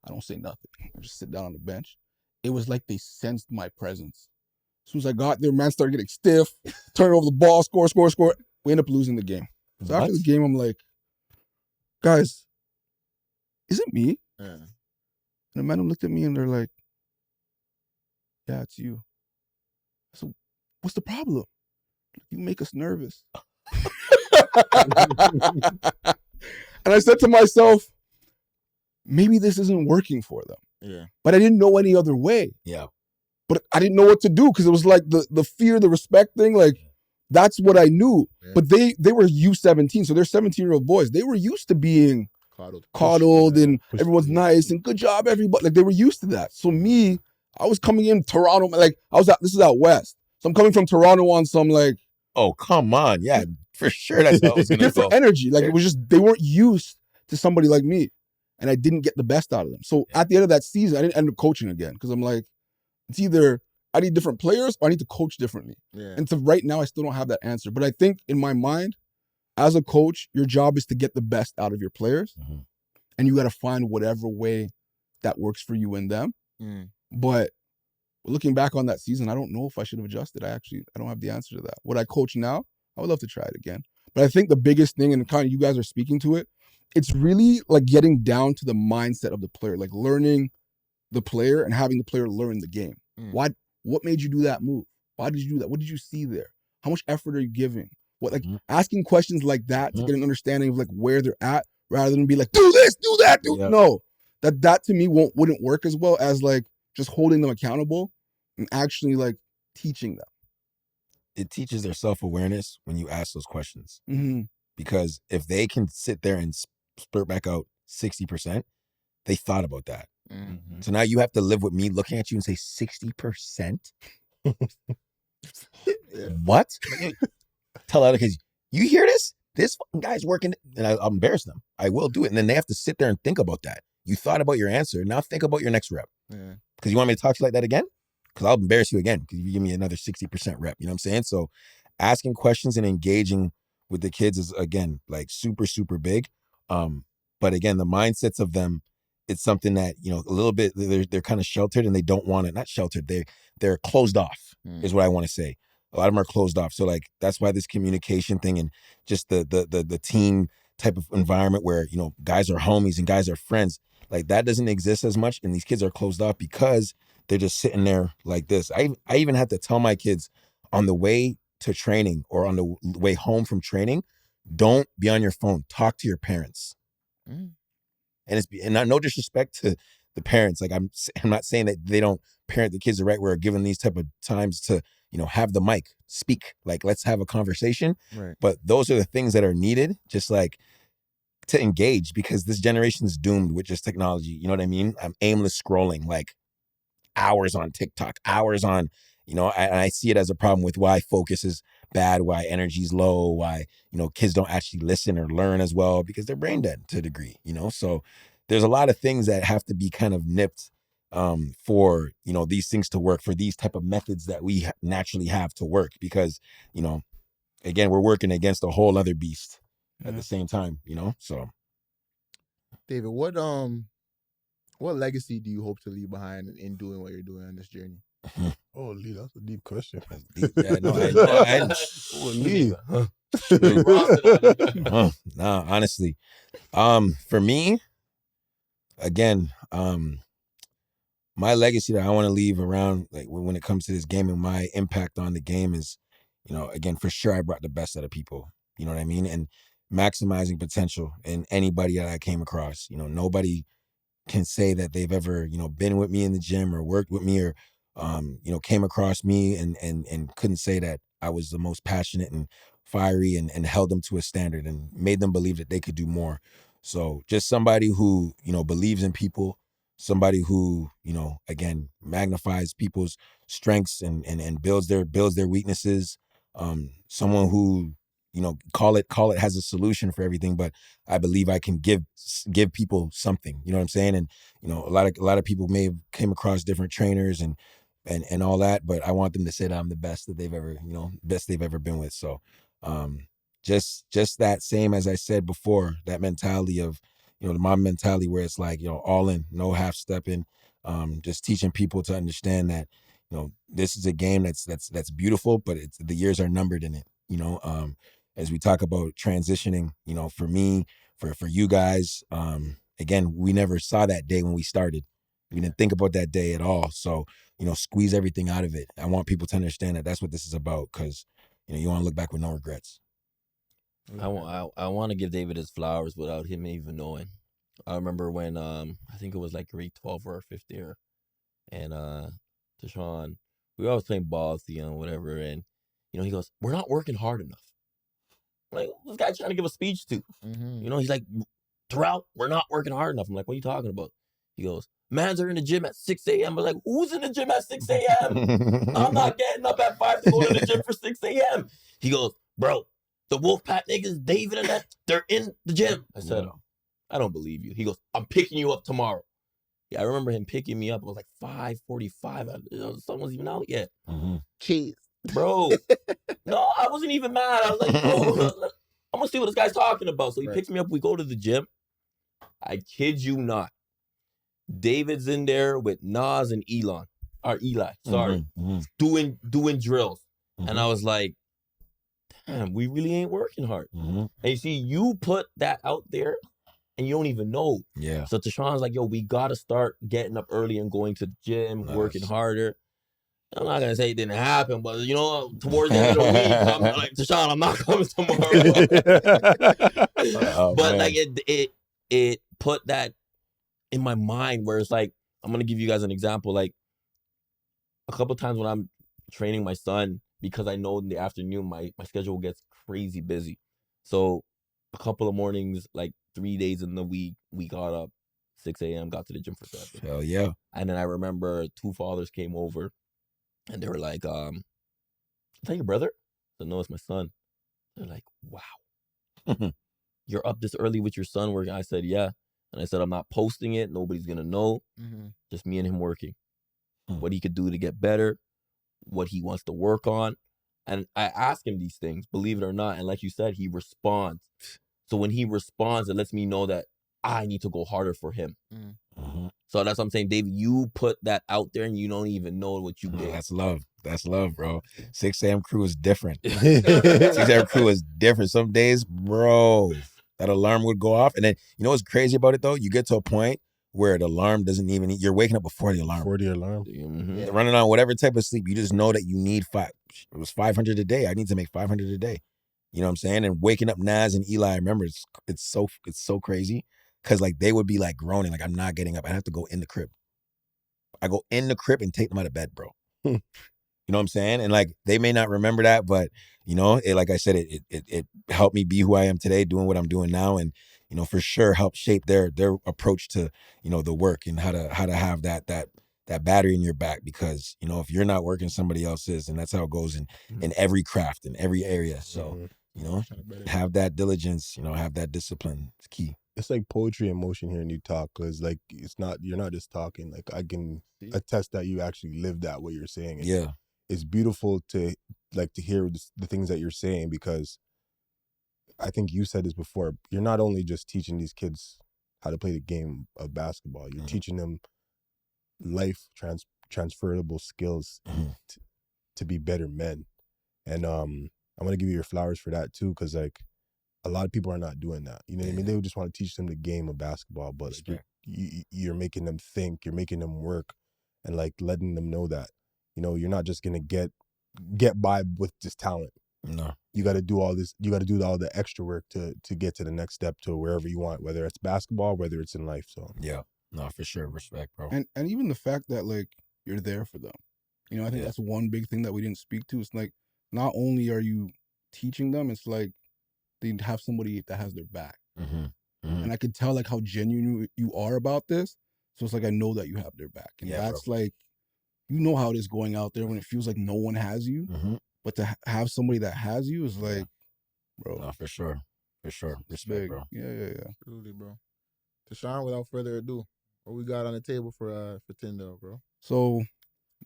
I don't say nothing. I just sit down on the bench. It was like they sensed my presence. As soon as I got there, man started getting stiff, turn over the ball, score. We end up losing the game. So after the game, I'm like, guys, is it me? Yeah. And the man looked at me and they're like, yeah, it's you. So what's the problem? You make us nervous. And I said to myself, maybe this isn't working for them. Yeah. But I didn't know any other way. Yeah. But I didn't know what to do because it was like the fear, the respect thing, like that's what I knew. Yeah. But they were U17, so they're 17-year-old boys. They were used to being coddled and everyone's nice and good job, everybody. Like they were used to that. So me, I was coming in Toronto, like this is out west. So I'm coming from Toronto on some like, oh, come on. Yeah, for sure that's how it was going to go. Different energy. Like it was just, they weren't used to somebody like me. And I didn't get the best out of them. So at the end of that season, I didn't end up coaching again because I'm like, it's either I need different players or I need to coach differently. Yeah. And so right now, I still don't have that answer. But I think in my mind, as a coach, your job is to get the best out of your players. Mm-hmm. And you got to find whatever way that works for you and them. Mm. But looking back on that season, I don't know if I should have adjusted. I don't have the answer to that. Would I coach now? I would love to try it again. But I think the biggest thing, and kind of you guys are speaking to it, it's really like getting down to the mindset of the player, like learning the player and having the player learn the game. What made you do that move? Why did you do that? What did you see there? How much effort are you giving? What, like asking questions like that to get an understanding of like where they're at, rather than be like, do this, do that, no. That to me wouldn't work as well as like just holding them accountable and actually like teaching them. It teaches their self-awareness when you ask those questions. Mm-hmm. Because if they can sit there and spurt back out 60%, they thought about that. Mm-hmm. So now you have to live with me looking at you and say 60%? What? Tell other kids, you hear this? This guy's working. And I'll embarrass them. I will do it. And then they have to sit there and think about that. You thought about your answer. Now think about your next rep. Because you want me to talk to you like that again? Because I'll embarrass you again because you give me another 60% rep. You know what I'm saying? So asking questions and engaging with the kids is, again, like super, super big. But again, the mindsets of them, it's something that, you know, a little bit, they're kind of sheltered and they don't want it. Not sheltered. They're closed off is what I want to say. A lot of them are closed off. So like, that's why this communication thing and just the team type of environment where, you know, guys are homies and guys are friends, like that doesn't exist as much. And these kids are closed off because they're just sitting there like this. I even had to tell my kids on the way to training or on the way home from training, don't be on your phone. Talk to your parents. And it's not no disrespect to the parents. Like I'm not saying that they don't parent the kids the right way or given these type of times to, you know, have the mic, speak, like let's have a conversation. Right. But those are the things that are needed, just like to engage, because this generation is doomed with just technology. You know what I mean? I'm aimless scrolling, like hours on TikTok, hours on, you know, and I see it as a problem with why focus is bad, why energy is low, why, you know, kids don't actually listen or learn as well because they're brain dead to a degree, you know? So there's a lot of things that have to be kind of nipped for, you know, these things to work, for these type of methods that we naturally have to work, because, you know, again, we're working against a whole other beast at the same time, you know? So David, what legacy do you hope to leave behind in doing what you're doing on this journey? Oh, Lee, that's a deep question. Deep. Yeah, no, nah, honestly, for me, again, my legacy that I want to leave around, like when it comes to this game and my impact on the game is, you know, again, for sure, I brought the best out of people. You know what I mean? And maximizing potential in anybody that I came across. You know, nobody can say that they've ever, you know, been with me in the gym or worked with me or, you know, came across me and couldn't say that I was the most passionate and fiery and held them to a standard and made them believe that they could do more. So just somebody who, you know, believes in people, somebody who, you know, again, magnifies people's strengths and builds their weaknesses. Someone who, you know, call it has a solution for everything, but I believe I can give people something, you know what I'm saying? And, you know, a lot of people may have came across different trainers and all that, but I want them to say that I'm the best that they've ever, you know, best they've ever been with. So, just that same, as I said before, that mentality of, you know, my mentality where it's like, you know, all in, no half stepping, just teaching people to understand that, you know, this is a game that's beautiful, but the years are numbered in it, you know, as we talk about transitioning, you know, for me, for you guys, again, we never saw that day when we started. We didn't think about that day at all. So, you know, squeeze everything out of it. I want people to understand that that's what this is about, because, you know, you want to look back with no regrets. I want to give David his flowers without him even knowing. I remember when I think it was like grade 12 or 5th year, and Tychon, we were always playing ball, Theon, whatever, and you know, he goes, "We're not working hard enough." I'm like, this guy trying to give a speech to, you know, he's like, "Terril, we're not working hard enough." I'm like, "What are you talking about?" He goes, "Mans are in the gym at 6 a.m. I was like, "Who's in the gym at 6 a.m.? I'm not getting up at 5 to go to the gym for 6 a.m. He goes, "Bro, the Wolfpack niggas, David and that, they're in the gym." I said, "I don't believe you." He goes, "I'm picking you up tomorrow." Yeah, I remember him picking me up. It was like 5:45. The sun wasn't even out yet. Cheese. Bro. No, I wasn't even mad. I was like, bro, I'm going to see what this guy's talking about. So he picks me up. We go to the gym. I kid you not. David's in there with Nas and Eli. Sorry. Doing drills. And I was like, damn, we really ain't working hard. And you see, you put that out there and you don't even know. Yeah. So Tychon's like, yo, we got to start getting up early and going to the gym, working harder. I'm not going to say it didn't happen, but, you know, towards the end of the week, I'm like, Tychon, I'm not coming tomorrow. But, like, it put that in my mind where it's like, I'm going to give you guys an example. Like, a couple times when I'm training my son, because I know in the afternoon my schedule gets crazy busy. So a couple of mornings, like 3 days in the week, we got up 6 a.m., got to the gym for 7. Hell yeah. And then I remember 2 fathers came over and they were like, is that your brother? I said, no, it's my son. They're like, wow. You're up this early with your son working? I said, yeah. And I said, I'm not posting it. Nobody's going to know. Just me and him working. What he could do to get better, what he wants to work on. And I ask him these things, believe it or not. And like you said, he responds. So when he responds, it lets me know that I need to go harder for him. So that's what I'm saying, David, you put that out there and you don't even know what you did. That's love. That's love, bro. 6 a.m. crew is different. 6 a.m. crew is different. Some days, bro, that alarm would go off. And then, you know what's crazy about it, though? You get to a point where the alarm doesn't even, you're waking up before the alarm. Yeah. Running on whatever type of sleep, you just know that you need it was 500 a day. I need to make 500 a day. You know what I'm saying? And waking up Naz and Eli, I remember it's so crazy. Cause like they would be like groaning, like I'm not getting up. I have to go in the crib. I go in the crib and take them out of bed, bro. You know what I'm saying? And like they may not remember that, but you know, like I said, it helped me be who I am today, doing what I'm doing now, and you know, for sure helped shape their approach to, you know, the work and how to have that battery in your back, because you know, if you're not working, somebody else is, and that's how it goes in every craft, in every area. So you know, have that diligence, you know, have that discipline. It's key. It's like poetry in motion hearing you talk, because like you're not just talking. Like I can attest that you actually live that what you're saying. It's beautiful to hear the things that you're saying, because I think you said this before. You're not only just teaching these kids how to play the game of basketball. You're teaching them life transferable skills to be better men. And I'm gonna give you your flowers for that too, because like a lot of people are not doing that. You know what I mean? They would just want to teach them the game of basketball, but like you're making them think, you're making them work, and like letting them know that, you know, you're not just gonna get by with just talent. No, you got to do all this. You got to do all the extra work to get to the next step, to wherever you want, whether it's basketball, whether it's in life. So yeah, no, for sure, respect, bro. And even the fact that like you're there for them, you know, I think that's one big thing that we didn't speak to. It's like not only are you teaching them, it's like they have somebody that has their back. And I could tell like how genuine you are about this. So it's like, I know that you have their back. And that's like, you know how it is going out there when it feels like no one has you. But to have somebody that has you is like, bro. No, for sure. Respect, bro. Yeah. Absolutely, bro. Tychon, without further ado, what we got on the table for Tindale, bro? So,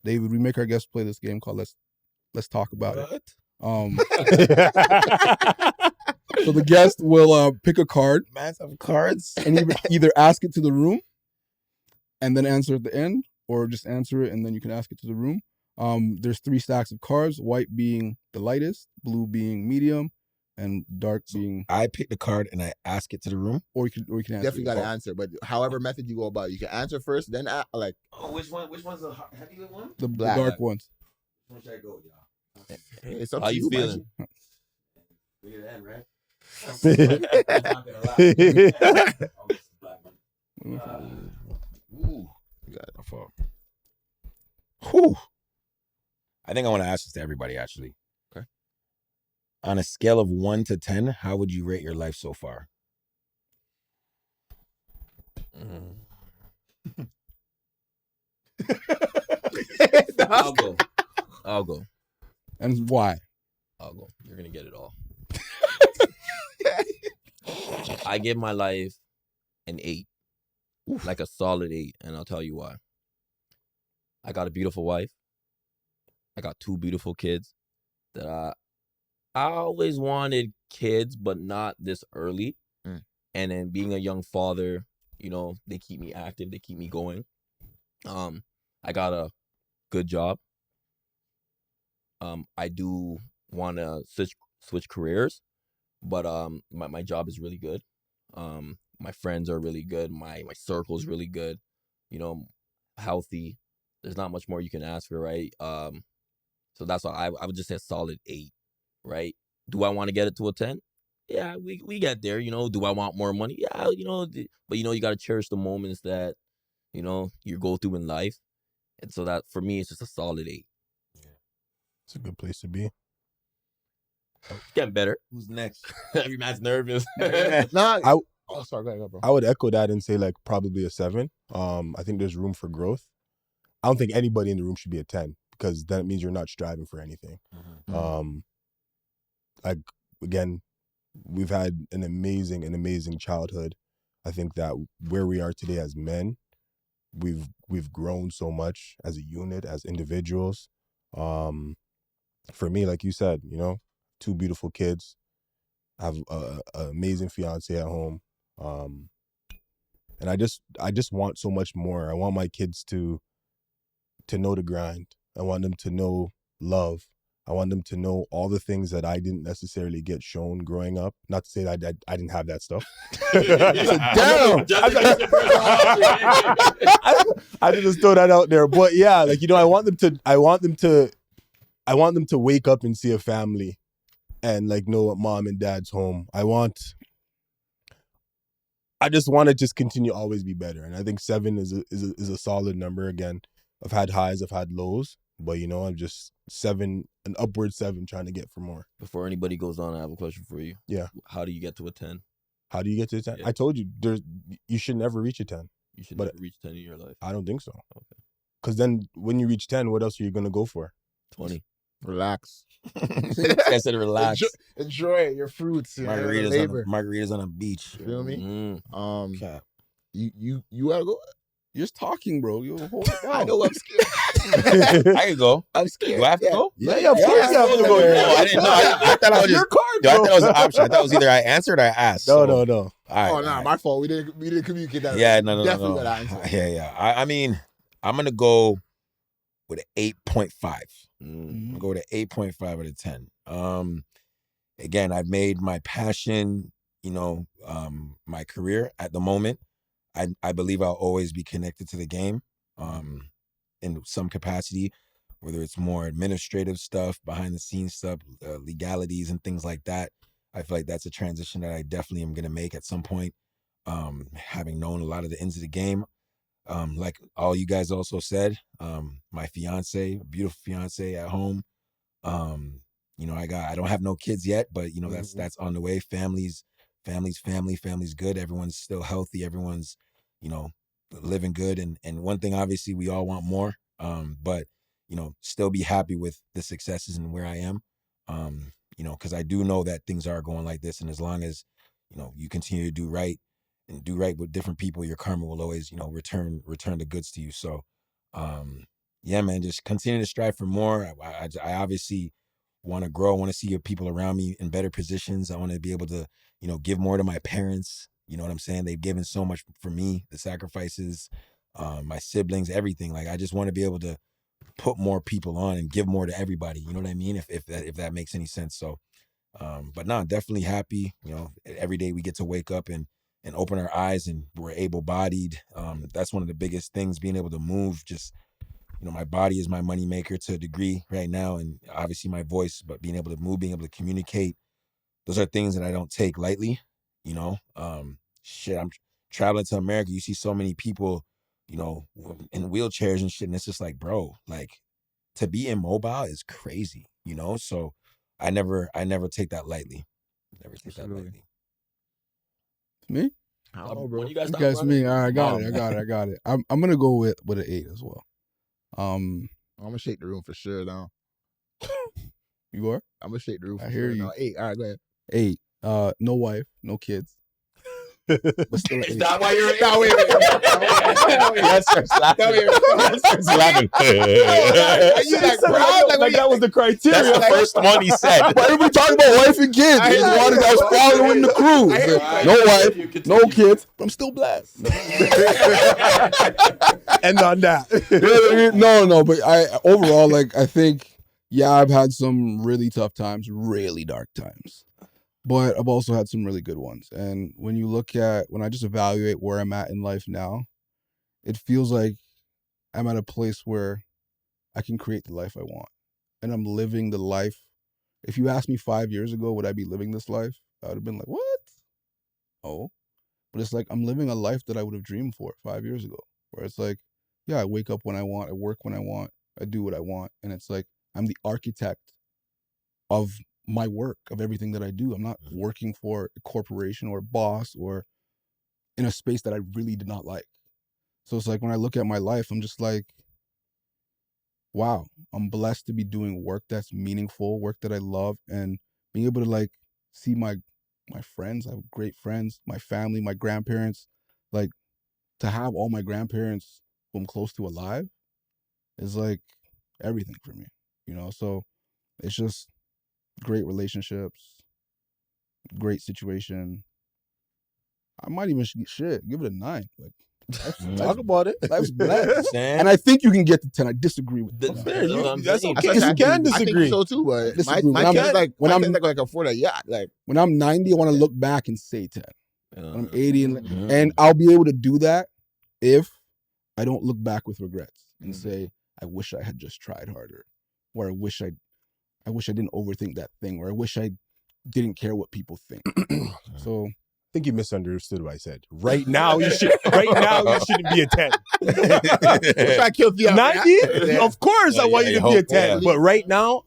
David, we make our guests play this game called Let's Talk About It. So the guest will pick a card. Mass of cards. And either ask it to the room and then answer at the end, or just answer it and then you can ask it to the room. There's 3 stacks of cards, white being the lightest, blue being medium, and dark being... I pick the card and I ask it to the room? Or you can answer. Definitely got to answer, but however method you go about it, you can answer first, then like... Oh, which one's the heavyweight one? The dark ones. Which should I go, y'all? It's up How to you feeling? Look at that, right? Ooh, you got a fault. Whew. I think I want to ask this to everybody, actually. Okay. On a scale of 1 to 10, how would you rate your life so far? I'll go. And why? I'll go. You're gonna get it all. I give my life an 8. Like a solid 8, and I'll tell you why. I got a beautiful wife. I got 2 beautiful kids that I always wanted kids, but not this early. And then being a young father, you know, they keep me active, they keep me going. I got a good job. I do want to switch careers, but my job is really good. my friends are really good. My circle's really good. You know, healthy. There's not much more you can ask for, right? So that's why I would just say a solid 8, right? Do I want to get it to a 10? Yeah, we get there. You know, do I want more money? Yeah, you know, but you know, you got to cherish the moments that, you know, you go through in life. And so that, for me, it's just a solid 8. Yeah. It's a good place to be. It's getting better. Who's next? Every man's nervous. Sorry, go ahead, bro. I would echo that and say like probably a 7. I think there's room for growth. I don't think anybody in the room should be a 10 because that means you're not striving for anything. Like, again, we've had an amazing childhood. I think that where we are today as men, we've grown so much as a unit, as individuals. For me, like you said, you know, 2 beautiful kids, I have an amazing fiance at home. And I just want so much more. I want my kids to know the grind. I want them to know love. I want them to know all the things that I didn't necessarily get shown growing up. Not to say that I didn't have that stuff. Damn! I just throw that out there. But yeah, like, you know, I want them to wake up and see a family and like know what mom and dad's home. I just want to just continue always be better. And I think 7 is a solid number. Again, I've had highs, I've had lows, but you know, I'm just 7, an upward 7, trying to get for more. Before anybody goes on, I have a question for you. Yeah. How do you get to a 10? How do you get to a 10? Yeah. I told you, you should never reach a 10. You should never reach 10 in your life. I don't think so. Okay. Because then when you reach 10, what else are you going to go for? 20. Relax. I said relax. Enjoy your fruits. Margaritas on a beach. You feel me? Okay. You gotta go. You're just talking, bro. You hold it down. I know I'm scared. I can go. I'm scared. Do I have to go? Yeah, of course you have to go. No, I didn't know. I thought I was your card, I thought bro. it was an option. I thought it was either I answered or I asked. No. All right, Oh, nah, my fault. We didn't communicate that. Yeah, no. Definitely got an answer. Yeah. I mean, I'm gonna go with an 8.5. I'm gonna go with an 8.5 out of 10. Again, I've made my passion, you know, my career at the moment. I believe I'll always be connected to the game, in some capacity, whether it's more administrative stuff, behind the scenes stuff, legalities and things like that. I feel like that's a transition that I definitely am gonna make at some point. Having known a lot of the ends of the game. Like all you guys also said, my fiance, beautiful fiance at home. You know, I don't have no kids yet, but you know, that's on the way. Family's good. Everyone's still healthy. Everyone's, you know, living good. And one thing, obviously, we all want more. But you know, still be happy with the successes and where I am. You know, because I do know that things are going like this, and as long as, you know, you continue to do right with different people, your karma will always, you know, return the goods to you. So, yeah, man, just continue to strive for more. I obviously want to grow. I want to see your people around me in better positions. I want to be able to, you know, give more to my parents. You know what I'm saying? They've given so much for me, the sacrifices, my siblings, everything. Like, I just want to be able to put more people on and give more to everybody. You know what I mean? If that makes any sense. So, but no, definitely happy. You know, every day we get to wake up and open our eyes and we're able-bodied. That's one of the biggest things, being able to move. Just, you know, my body is my money maker to a degree right now, and obviously my voice, but being able to move, being able to communicate, those are things that I don't take lightly, you know. I'm traveling to America, you see so many people, you know, in wheelchairs and shit, and it's just like, bro, like, to be immobile is crazy, you know. So I never take that lightly. Never take that lightly. Me? Bro. You guys Guess me. All right, I got it. I'm gonna go with an 8 as well. I'm gonna shake the room for sure now. You are? I'm gonna shake the room for I hear sure you. now. 8. All right, go ahead. 8. No wife, no kids. But still Is that why you're No, wait. Yes, sir. Slapping. Are you like proud? Like that was the criteria. That's the first one he said. Why did we talk about wife and kids? He's the one that was following the crew. No wife, no kids, but I'm still blessed. And on that. No, but overall, like, I think, yeah, I've had some really tough times, really dark times. but I've also had some really good ones. And when I just evaluate where I'm at in life now, it feels like I'm at a place where I can create the life I want. And I'm living the life. If you asked me 5 years ago, would I be living this life? I would have been like, what? Oh. But it's like I'm living a life that I would have dreamed for 5 years ago. Where it's like, yeah, I wake up when I want, I work when I want, I do what I want. And it's like I'm the architect of my work, of everything that I do. I'm not working for a corporation or a boss or in a space that I really did not like. So it's like when I look at my life, I'm just like, wow, I'm blessed to be doing work that's meaningful, work that I love, and being able to like see my friends. I have great friends, my family, my grandparents. Like to have all my grandparents who I'm close to alive is like everything for me, you know? So it's just great relationships, great situation. I might even give it a 9. Like, talk about it. Life's blessed. And I think you can get to 10. I disagree with that. That's okay. You can disagree. I think so too, but my kid's like like afford a yacht. Like when I'm 90, I want to look back and say 10. When I'm 80, and I'll be able to do that if I don't look back with regrets and say, I wish I had just tried harder, or I wish I didn't overthink that thing, or I wish I didn't care what people think. So I think you misunderstood what I said. Right now, you shouldn't be a 10. Try to kill Theon. 90? Of course, I want you to be a 10. But right now,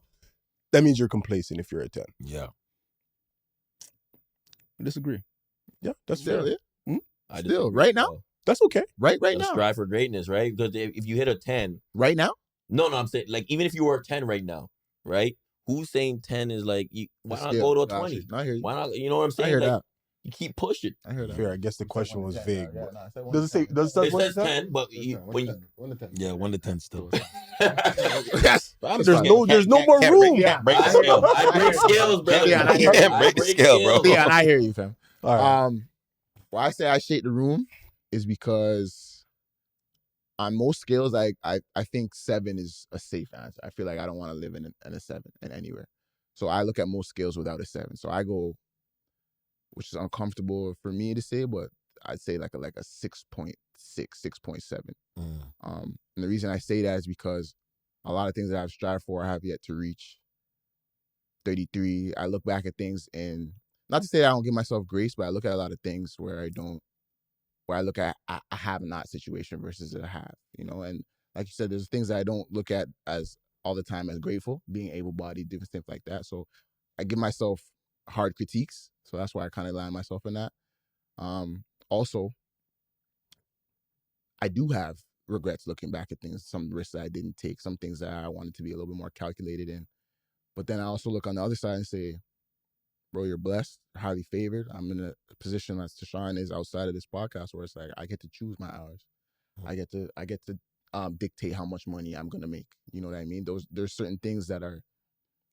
that means you're complacent if you're a 10. Yeah. I disagree. Yeah, that's fair. Still, right now? That's okay. Right now. Strive for greatness, right? Because if you hit a 10. Right now? No, I'm saying, like, even if you were a 10 right now, right? Who's saying 10 is like, why not go to a 20? I hear you. Why not, you know what I'm saying? I hear that. You keep pushing. I heard that. Fair. I guess the question was vague. Does it say? It says 10, but when you... 1 to 10. Yeah, 1 to 10 still. Yes. There's no more room. Break the scale. I break scales, bro. Theon, I hear you. Break the scale, bro. Theon, I hear you, fam. All right. Why I say I shake the room is because on most scales, I think 7 is a safe answer. I feel like I don't want to live in a 7 in anywhere. So I look at most scales without a 7. So I go, which is uncomfortable for me to say, but I'd say like a 6.6, 6.7. And the reason I say that is because a lot of things that I've strived for, I have yet to reach. 33, I look back at things and not to say I don't give myself grace, but I look at a lot of things where I look at I have not situation versus I have, you know, and like you said, there's things that I don't look at as all the time as grateful, being able-bodied, different things like that. So I give myself hard critiques. So that's why I kind of land myself in that. Also, I do have regrets looking back at things, some risks that I didn't take, some things that I wanted to be a little bit more calculated in. But then I also look on the other side and say, bro, you're blessed, highly favored. I'm in a position as Tychon is outside of this podcast where it's like I get to choose my hours. I get to dictate how much money I'm gonna make. You know what I mean? There's certain things that are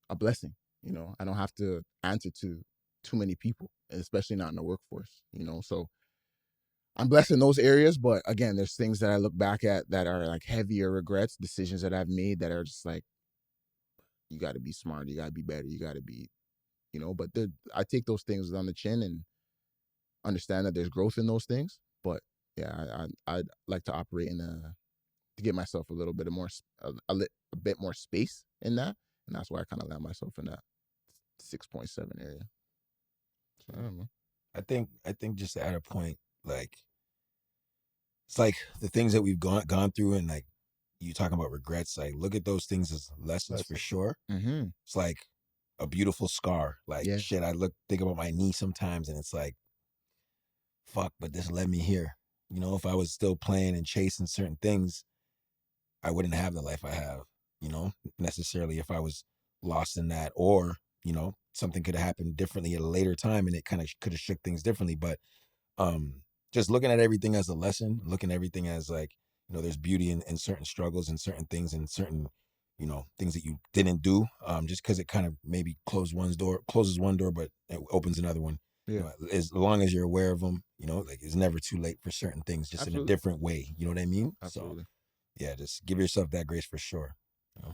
a blessing. You know, I don't have to answer to too many people, especially not in the workforce. You know, so I'm blessed in those areas. But again, there's things that I look back at that are like heavier regrets, decisions that I've made that are just like, you got to be smart, you got to be better, you got to be, you know. But I take those things on the chin and understand that there's growth in those things. But yeah, I'd like to operate to give myself a little bit of more, a bit more space in that, and that's why I kind of land myself in that 6.7 area. So I don't know. I think just to add a point, like it's like the things that we've gone through, and like you talking about regrets, like look at those things as lessons for sure. Mm-hmm. It's like a beautiful scar. Like shit, I think about my knee sometimes, and it's like, fuck, but this led me here. You know, if I was still playing and chasing certain things, I wouldn't have the life I have, you know, necessarily if I was lost in that, or, you know, something could have happened differently at a later time and it kind of could have shook things differently. But just looking at everything as a lesson, looking at everything as like, you know, there's beauty in certain struggles and certain things and certain, you know, things that you didn't do, just because it kind of maybe closes one door, but it opens another one. Yeah. You know, as long as you're aware of them, you know, like it's never too late for certain things, just in a different way. You know what I mean? Absolutely. So, yeah, just give yourself that grace for sure.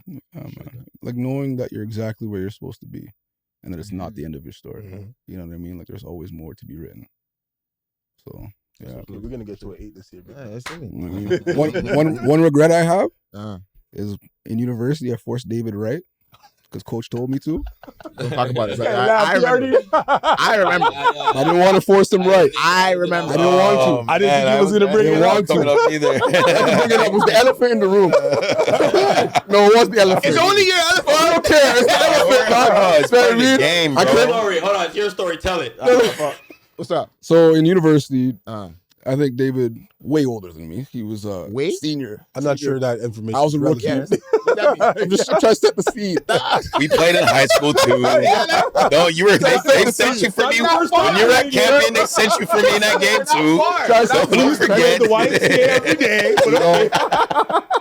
You know? Like knowing that you're exactly where you're supposed to be, and that it's not the end of your story. You know what I mean? Like there's always more to be written. So yeah, we're gonna get to an 8 this year. One regret I have is in university I forced David right because coach told me to. Don't talk about it. I remember. I didn't want to force him right. I remember. I didn't want to. I didn't think he was gonna bring it up. Either. It was the elephant in the room. No, it was the elephant. It's only your elephant. I don't care. It's the elephant. It's part of the game, bro. Hold on. It's your story. Tell it. What's up? So in university, I think David way older than me. He was way senior. I'm not sure that information. I was a rookie. I'm just trying to set the seed. We played in high school too. No, you were. They sent you for me when you were at camping. They sent you for me in that game too. Don't forget the YMCA every day.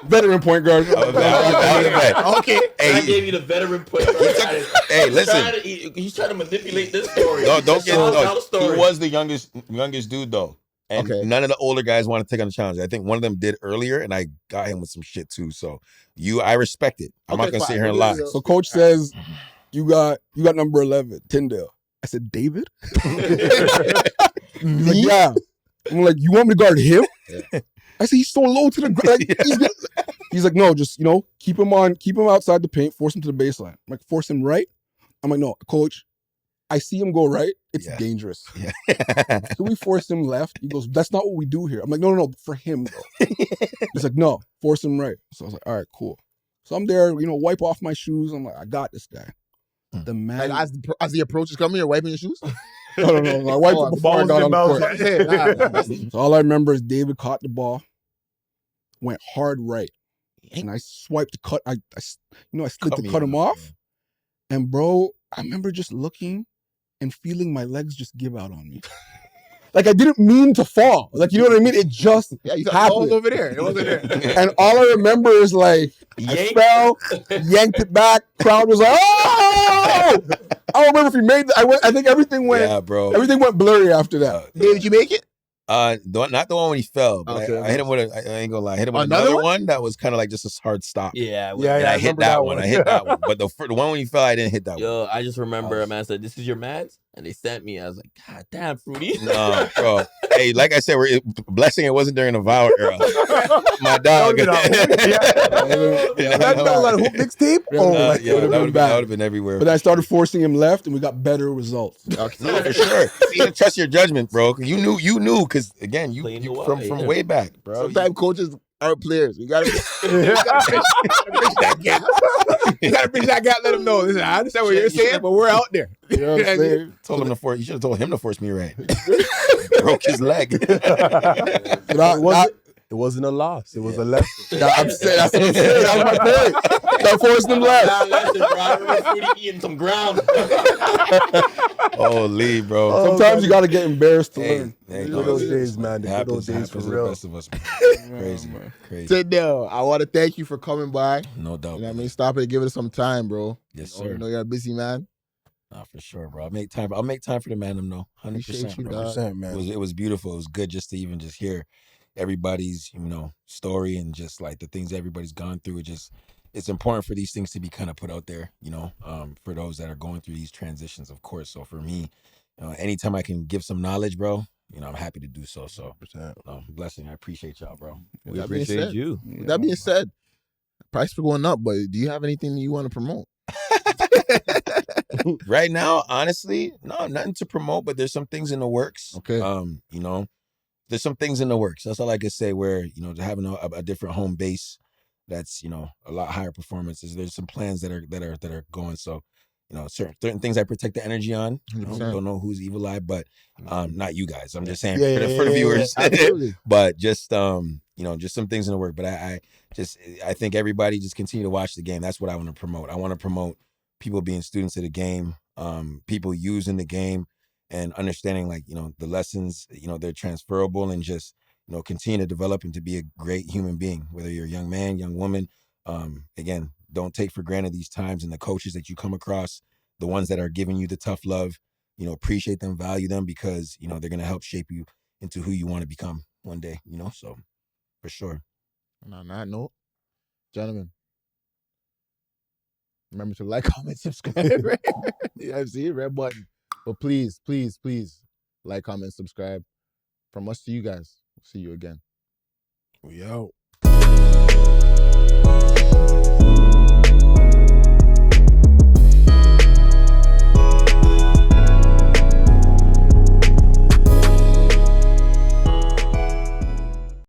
Veteran point guard. Okay. I gave you the veteran point guard. Hey, listen. He's trying to manipulate this story. No, don't get. He was the youngest dude though. And none of the older guys want to take on the challenge. I think one of them did earlier, and I got him with some shit too. So I respect it. I'm not gonna sit here and lie. So coach says, you got number 11, Tyndale. I said, David? He's like, yeah. I'm like, you want me to guard him? I said, he's so low to the ground. Like, he's like, no, just keep him outside the paint, force him to the baseline. I'm like, force him right? I'm like, no, coach. I see him go right. It's dangerous. So we force him left. He goes, that's not what we do here. I'm like, no, for him though. He's like, no, force him right. So I was like, all right, cool. So I'm there, wipe off my shoes. I'm like, I got this guy. The man, like as the approach is coming, you're wiping your shoes. No. I wiped it before I got on the court. So all I remember is David caught the ball, went hard right, and I swiped the cut. I slid to cut him off, and bro, I remember just looking and feeling my legs just give out on me. Like I didn't mean to fall. Like, you know what I mean? It just happened. Over there. It wasn't there. And all I remember is like, I fell, yanked it back. Crowd was like, oh! I don't remember if he made I think everything went, everything went blurry after that. Did you make it? Not the one when he fell, but I hit him with I ain't gonna lie. I hit him with another one that was kind of like just a hard stop. Yeah. I hit that one. But the one when he fell, I didn't hit that one. Yo, I just remember a man said, "This is your mans," and they sent me. I was like, "God damn, Fruity." No, bro. Hey, like I said, blessing. It wasn't during the vow era. My dog. That's not like hoop mixtape. That would have been everywhere. But I started forcing him left, and we got better results. No, for sure. You trust your judgment, bro. You knew, because again, you from way back, bro. Sometimes coaches aren't players. You gotta bridge that gap. You gotta bridge that gap. Let them know. Listen, I understand what you're saying, but we're out there. You know what I'm saying? Told him to force. You should have told him to force me right. Broke his leg. It wasn't a loss. It was a lesson. I'm saying, that's what I'm saying. That was my point. Stop forcing them left. I remember Fruity eating some ground. Holy, bro. Sometimes you gotta get embarrassed to learn. Good old days, man. The good old days for real. The rest of us, man. Crazy, man. Crazy. Tindale, I want to thank you for coming by. No doubt. You know what I mean? Stop it and give it some time, bro. Yes, sir. I know you're a busy man. Nah, for sure, bro. I'll make time for the man. 100%, bro. 100%, man. It was beautiful. It was good just to even just hear everybody's story and just like the things everybody's gone through. It's important for these things to be kind of put out there, for those that are going through these transitions, of course. So for me, anytime I can give some knowledge, bro, I'm happy to do so. So blessing. I appreciate y'all, bro. We appreciate you. With that being said, price for going up, but do you have anything you want to promote? Right now, honestly, no, nothing to promote, but there's some things in the works. Okay. There's some things in the works. That's all I can say. Where having a different home base, that's a lot higher performances. There's some plans that are going. So, certain things I protect the energy on. Don't know who's evil eye, but not you guys. I'm just saying for the viewers. But just just some things in the work. But I think everybody just continue to watch the game. That's what I want to promote. I want to promote people being students of the game, people using the game, and understanding the lessons, they're transferable, and just continue to develop and to be a great human being, whether you're a young man, young woman. Again, don't take for granted these times, and the coaches that you come across, the ones that are giving you the tough love, appreciate them, value them, because they're going to help shape you into who you want to become one day. So for sure. And on that note, gentlemen, Remember to like, comment, subscribe. Right? Yeah, see, red button. But please, please, please, like, comment, subscribe. From us to you guys. See you again. We out.